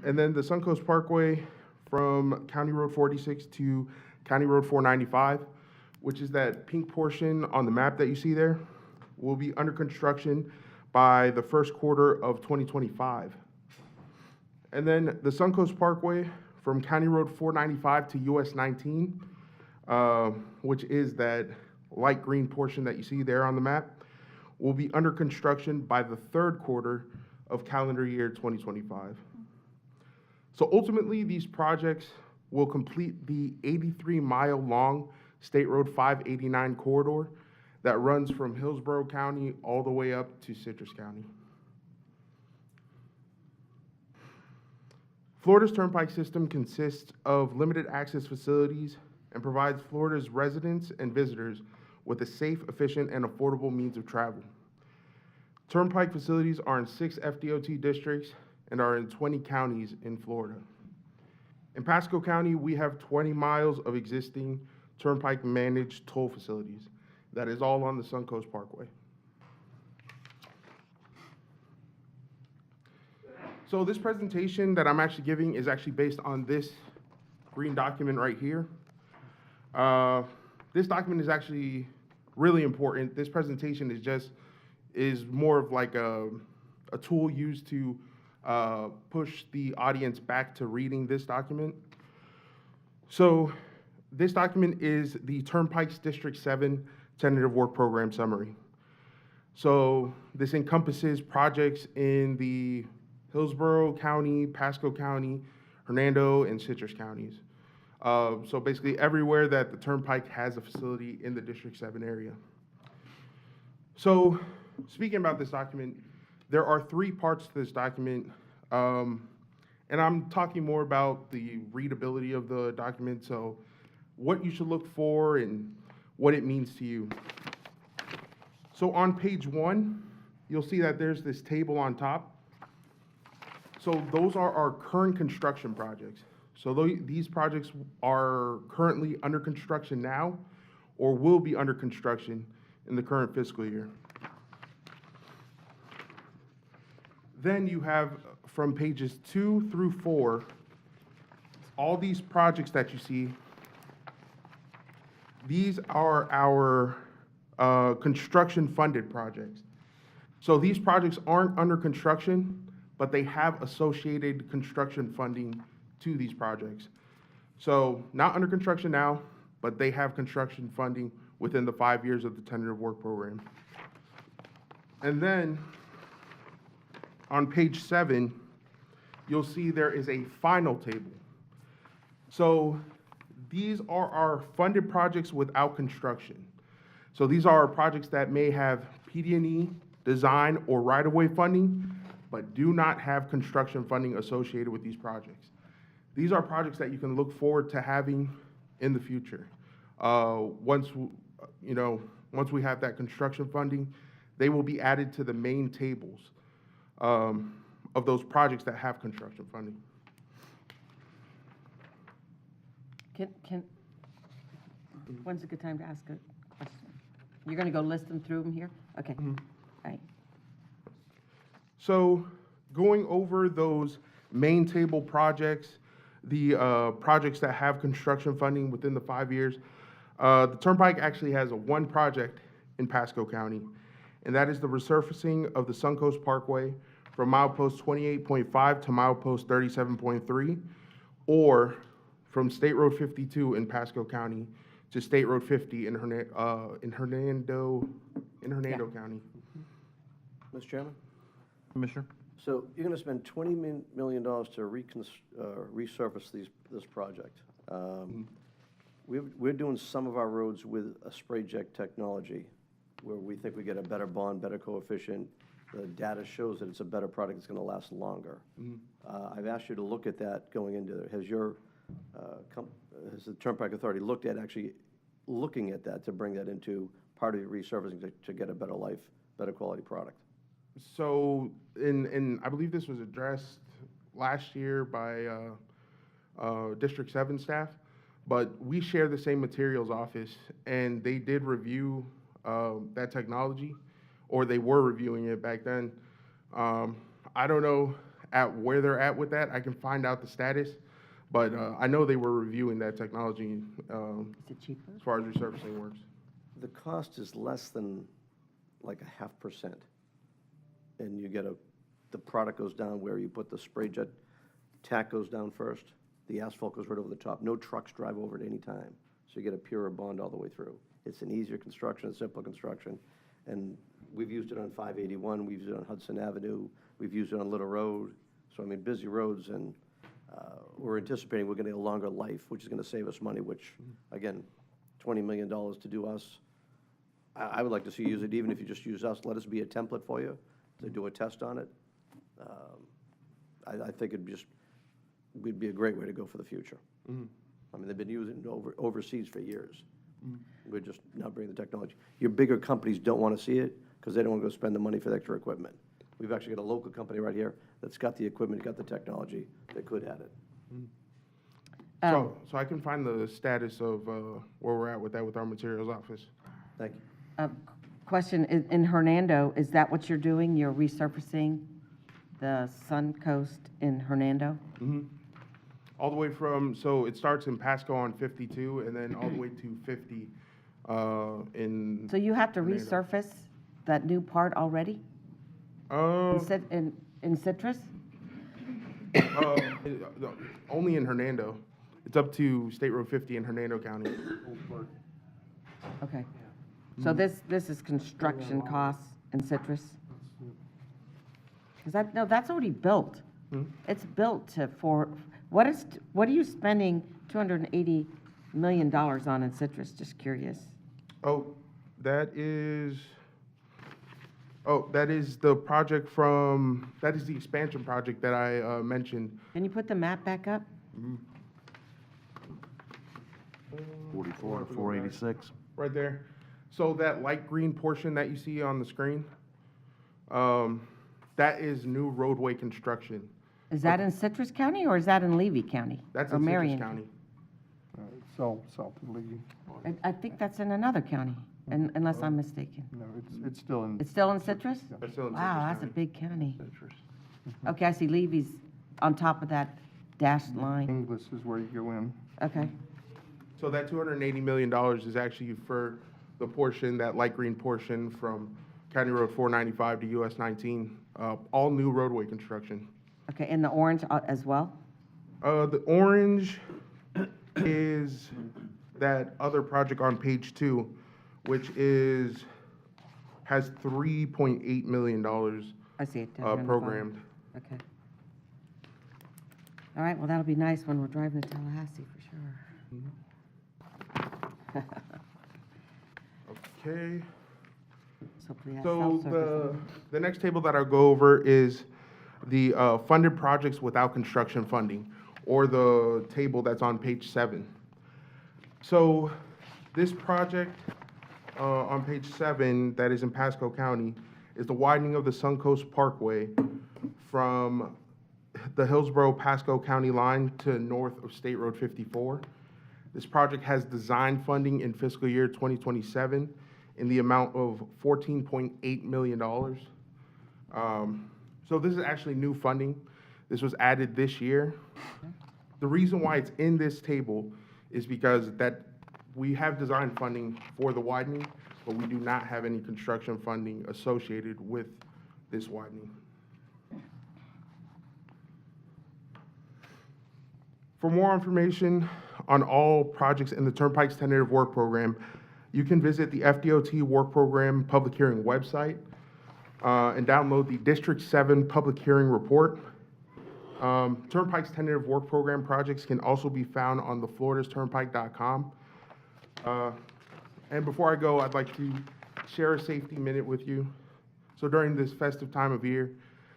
and then the Suncoast Parkway from County Road 46 to County Road 495, which is that pink portion on the map that you see there, will be under construction by the first quarter of 2025. And then the Suncoast Parkway from County Road 495 to US 19, which is that light green portion that you see there on the map, will be under construction by the third quarter of calendar year 2025. So ultimately, these projects will complete the 83-mile-long State Road 589 corridor that runs from Hillsborough County all the way up to Citrus County. Florida's turnpike system consists of limited access facilities and provides Florida's residents and visitors with a safe, efficient, and affordable means of travel. Turnpike facilities are in 6 FDOT districts and are in 20 counties in Florida. In Pasco County, we have 20 miles of existing turnpike managed toll facilities. That is all on the Suncoast Parkway. So this presentation that I'm actually giving is actually based on this green document right here. This document is actually really important. This presentation is more of like a tool used to push the audience back to reading this document. So this document is the Turnpike's District 7 Tentative Work Program Summary. So this encompasses projects in the Hillsborough County, Pasco County, Hernando, and Citrus counties. So basically everywhere that the Turnpike has a facility in the District 7 area. So speaking about this document, there are 3 parts to this document, and I'm talking more about the readability of the document, so what you should look for and what it means to you. So on page 1, you'll see that there's this table on top. So those are our current construction projects. So these projects are currently under construction now or will be under construction in the current fiscal year. Then you have from pages 2 through 4, all these projects that you see, these are our construction funded projects. So these projects aren't under construction, but they have associated construction funding to these projects. So not under construction now, but they have construction funding within the 5 years of the tentative work program. And then on page 7, you'll see there is a final table. So these are our funded projects without construction. So these are our projects that may have PD&E, design, or right-of-way funding, but do not have construction funding associated with these projects. These are projects that you can look forward to having in the future. Once we have that construction funding, they will be added to the main tables of those projects that have construction funding. When's a good time to ask a question? You're going to go list them through them here? Okay. Mm-hmm. All right. So going over those main table projects, the projects that have construction funding within the 5 years, the Turnpike actually has one project in Pasco County, and that is the resurfacing of the Suncoast Parkway from milepost 28.5 to milepost 37.3, or from State Road 52 in Pasco County to State Road 50 in Hernando County. Mr. Chairman? Commissioner? So you're going to spend $20 million to resurface this project. We're doing some of our roads with a spray jet technology where we think we get a better bond, better coefficient. The data shows that it's a better product that's going to last longer. I've asked you to look at that going into it. Has the Turnpike Authority looked at actually looking at that to bring that into part of your resurfacing to get a better life, better quality product? So, I believe this was addressed last year by District 7 staff, but we share the same materials office, and they did review that technology, or they were reviewing it back then. I don't know where they're at with that. I can find out the status, but I know they were reviewing that technology Is it cheaper? as far as resurfacing works. The cost is less than like 0.5%. And you get the product goes down where you put the spray jet, tack goes down first, the asphalt goes right over the top. No trucks drive over it any time. So you get a purer bond all the way through. It's an easier construction, a simpler construction. And we've used it on 581, we've used it on Hudson Avenue, we've used it on Little Road. So, I mean, busy roads, and we're anticipating we're going to get a longer life, which is going to save us money, which, again, $20 million to do us. I would like to see you use it, even if you just use us. Let us be a template for you to do a test on it. I think would be a great way to go for the future. I mean, they've been using it overseas for years. We're just now bringing the technology. Your bigger companies don't want to see it because they don't want to go spend the money for the extra equipment. We've actually got a local company right here that's got the equipment, got the technology, that could add it. So I can find the status of where we're at with that with our materials office. Thank you. Question, in Hernando, is that what you're doing? You're resurfacing the Sun Coast in Hernando? All the way from, so it starts in Pasco on 52, and then all the way to 50 in. So you have to Hernando. resurface that new part already? In Citrus? Only in Hernando. It's up to State Road 50 in Hernando County. Okay. So this is construction costs in Citrus? Because no, that's already built. It's built what are you spending $280 million on in Citrus? Just curious. That is the project that is the expansion project that I mentioned. Can you put the map back up? 44 to 486. Right there. So that light green portion that you see on the screen, that is new roadway construction. Is that in Citrus County or is that in Levy County? That's or in Marion? Citrus County. South of Lee. I think that's in another county, unless I'm mistaken. No, it's still in. It's still in Citrus? That's still in Wow, Citrus that's a County. big county. Okay, I see Levy's on top of that dashed line. Inglis is where you go in. Okay. So that $280 million is actually for the portion, that light green portion from County Road 495 to US 19, all new roadway construction. Okay, and the orange as well? The orange is that other project on page 2, which has $3.8 million I see it down here on the bottom. programmed. Okay. All right, well, that'll be nice when we're driving to Tallahassee for sure. Okay. So hopefully that's So self-service. the next table that I'll go over is the funded projects without construction funding, or the table that's on page 7. So this project on page 7 that is in Pasco County is the widening of the Suncoast Parkway from the Hillsborough-Pasco County line to north of State Road 54. This project has design funding in fiscal year 2027 in the amount of $14.8 million. So this is actually new funding. This was added this year. The reason why it's in this table is because we have design funding for the widening, but we do not have any construction funding associated with this widening. For more information on all projects in the Turnpike's tentative work program, you can visit the FDOT Work Program Public Hearing website and download the District 7 Public Hearing Report. Turnpike's tentative work program projects can also be found on the floridasturnpike.com. And before I go, I'd like to share a safety minute with you. So during this festive time of year,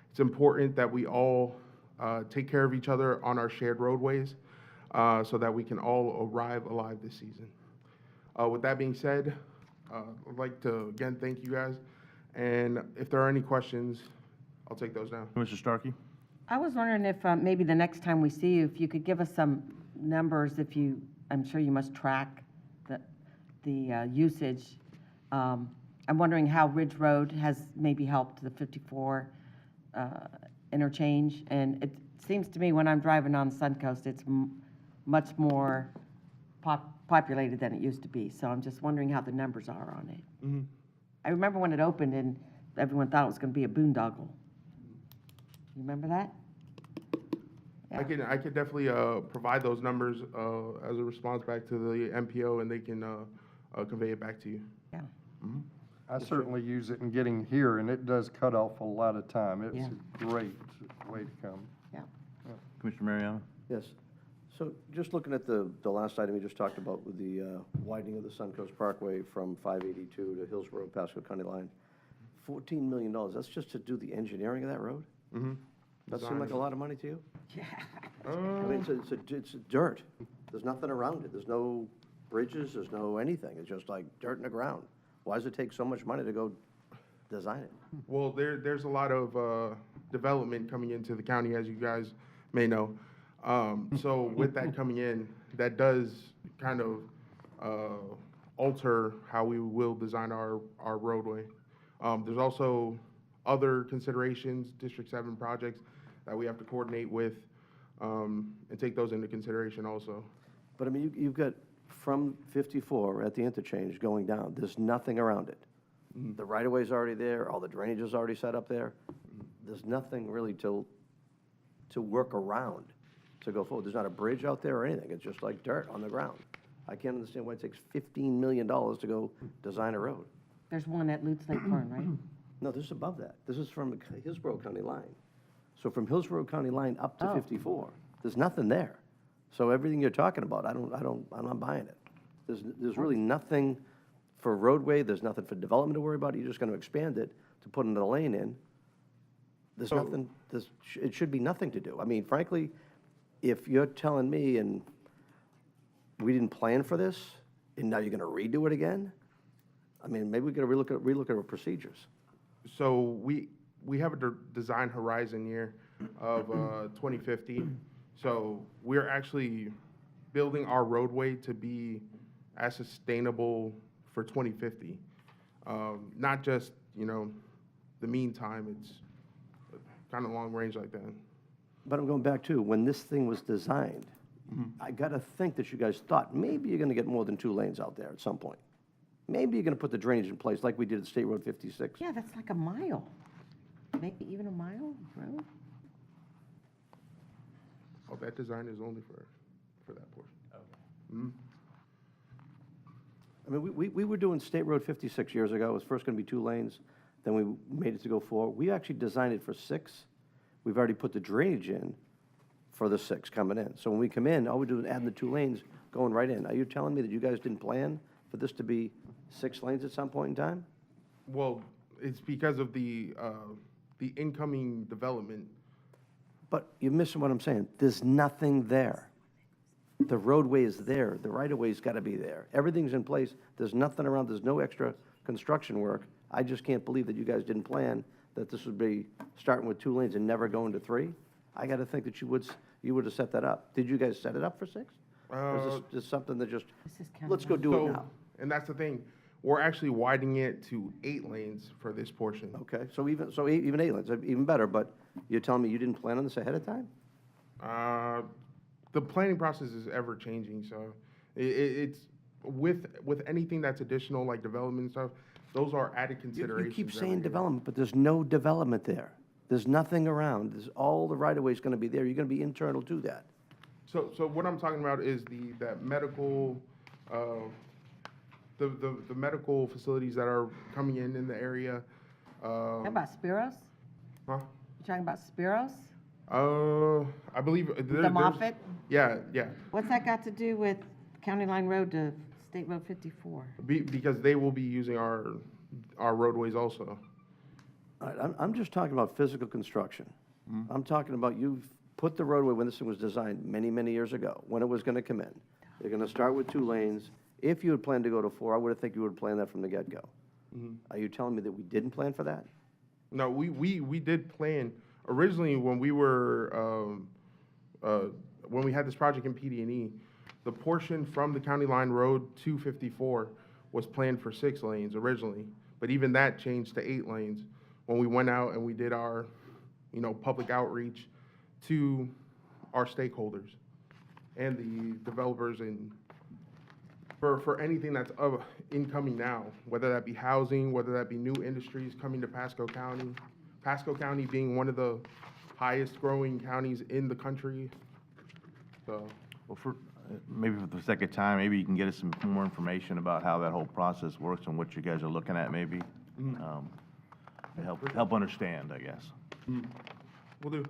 it's important that we all take care of each other on our shared roadways so that we can all arrive alive this season. With that being said, I'd like to again thank you guys. And if there are any questions, I'll take those now. Mr. Starkey? I was wondering if maybe the next time we see you, if you could give us some numbers, I'm sure you must track the usage. I'm wondering how Ridge Road has maybe helped the 54 interchange. And it seems to me when I'm driving on Suncoast, it's much more populated than it used to be. So I'm just wondering how the numbers are on it. Mm-hmm. I remember when it opened and everyone thought it was going to be a boondoggle. You remember that? I can definitely provide those numbers as a response back to the MPO, and they can convey it back to you. Yeah. Mm-hmm. I certainly use it in getting here, and it does cut off a lot of time. It's Yeah. a great way to come. Yeah. Commissioner Mariano? Yes. So just looking at the last item you just talked about with the widening of the Suncoast Parkway from 582 to Hills Road, Pasco County line, $14 million, that's just to do the engineering of that road? Mm-hmm. That seem like a lot of money to you? Yeah. I mean, it's dirt. There's nothing around it. There's no bridges, there's no anything. It's just like dirt in the ground. Why does it take so much money to go design it? Well, there's a lot of development coming into the county, as you guys may know. So with that coming in, that does kind of alter how we will design our roadway. There's also other considerations, District 7 projects that we have to coordinate with and take those into consideration also. But I mean, you've got from 54 at the interchange going down, there's nothing around it. Mm-hmm. The right-of-way's already there, all the drainage is already set up there. There's nothing really to work around to go forward. There's not a bridge out there or anything. It's just like dirt on the ground. I can't understand why it takes $15 million to go design a road. There's one at Lutz Lake Corn, right? No, this is above that. This is from the Hillsborough County line. So from Hillsborough County line up to 54, there's nothing there. So everything you're talking about, I'm not buying it. There's really nothing for roadway. There's nothing for development to worry about. You're just going to expand it to put another lane in. There's nothing. It should be nothing to do. I mean, frankly, if you're telling me and we didn't plan for this, and now you're going to redo it again, I mean, maybe we got to relook at our procedures. So we have a design horizon year of 2050. So we're actually building our roadway to be as sustainable for 2050. Not just, the meantime, it's kind of long range like that. But I'm going back to, when this thing was designed, I got to think that you guys thought maybe you're going to get more than 2 lanes out there at some point. Maybe you're going to put the drainage in place like we did at State Road 56. Yeah, that's like a mile. Maybe even a mile road. Oh, that design is only for that portion. Okay. Mm-hmm. I mean, we were doing State Road 56 years ago. It was first going to be 2 lanes. Then we made it to go 4. We actually designed it for 6. We've already put the drainage in for the 6 coming in. So when we come in, all we do is add the 2 lanes going right in. Are you telling me that you guys didn't plan for this to be 6 lanes at some point in time? Well, it's because of the incoming development. But you're missing what I'm saying. There's nothing there. The roadway is there. The right-of-way's got to be there. Everything's in place. There's nothing around. There's no extra construction work. I just can't believe that you guys didn't plan that this would be starting with 2 lanes and never going to 3. I got to think that you would have set that up. Did you guys set it up for 6? Or is this just something that just, let's go do it now? And that's the thing. We're actually widening it to 8 lanes for this portion. Okay, so even 8 lanes, even better, but you're telling me you didn't plan on this ahead of time? The planning process is ever changing, so it's with anything that's additional, like development and stuff, those are added You considerations. keep every saying year. development, but there's no development there. There's nothing around. All the right-of-way is going to be there. You're going to be internal to that. So what I'm talking about is that medical, the medical facilities that are coming in the area. How about Spiros? Huh? You talking about Spiros? I believe. The there's- Moffett? Yeah, yeah. What's that got to do with County Line Road to State Road 54? Because they will be using our roadways also. All right, I'm just talking about physical construction. I'm talking about you've put the roadway when this thing was designed many, many years ago, when it was gonna come in. They're gonna start with 2 lanes. If you had planned to go to 4, I would have think you would have planned that from the get-go. Are you telling me that we didn't plan for that? No, we did plan originally when we were when we had this project in PD&E. The portion from the County Line Road to 54 was planned for 6 lanes originally, but even that changed to 8 lanes when we went out and we did our, public outreach to our stakeholders and the developers and for anything that's incoming now, whether that be housing, whether that be new industries coming to Pasco County. Pasco County being one of the highest growing counties in the country. So, Well, maybe for the second time, maybe you can get us some more information about how that whole process works and what you guys are looking at, maybe. To help understand, I guess. we'll do.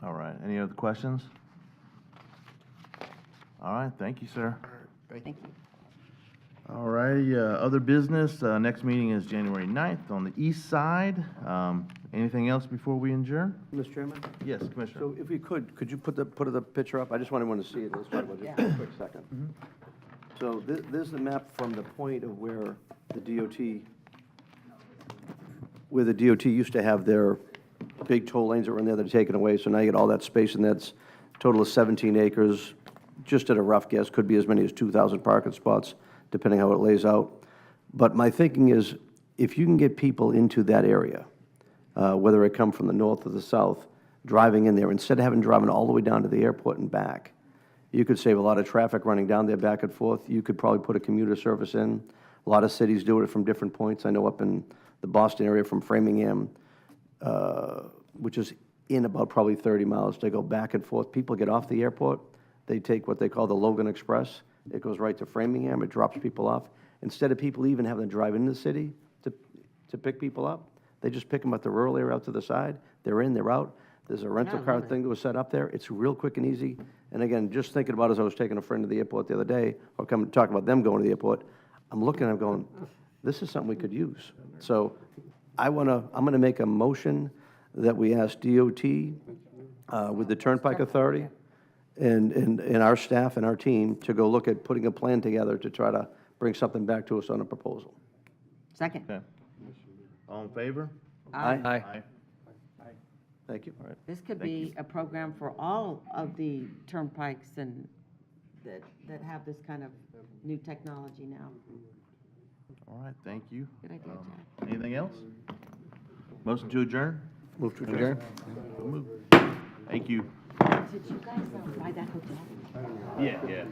All right, any other questions? All right, thank you, sir. Thank you. All righty, other business, next meeting is January 9th on the east side. Anything else before we adjourn? Mr. Chairman? Yes, Commissioner. So if we could you put the picture up? I just want everyone to see it. Let's talk about it just for a quick second. So this is the map from the point of where the DOT used to have their big toll lanes that were in there that are taken away. So now you get all that space, and that's a total of 17 acres. Just at a rough guess, could be as many as 2,000 parking spots, depending how it lays out. But my thinking is, if you can get people into that area, whether it come from the north or the south, driving in there, instead of having driven all the way down to the airport and back, you could save a lot of traffic running down there back and forth. You could probably put a commuter service in. A lot of cities do it from different points. I know up in the Boston area from Framingham, which is in about probably 30 miles, they go back and forth. People get off the airport, they take what they call the Logan Express. It goes right to Framingham, it drops people off. Instead of people even having to drive into the city to pick people up, they just pick them at the rural area out to the side. They're in, they're out. There's a rental car thing that was set up there. It's real quick and easy. And again, just thinking about as I was taking a friend to the airport the other day, or coming to talk about them going to the airport, I'm looking, I'm going, this is something we could use. So I'm gonna make a motion that we ask DOT with the Turnpike Authority and our staff and our team to go look at putting a plan together to try to bring something back to us on a proposal. Second. Okay. All in favor? Aye. Aye. Thank you. All right. This could be a program for all of the turnpikes and that have this kind of new technology now. All right, thank you. Good idea, Jack. Anything else? Motion to adjourn? Move to adjourn. So moved. Thank you. Did you guys buy that hotel? Yeah.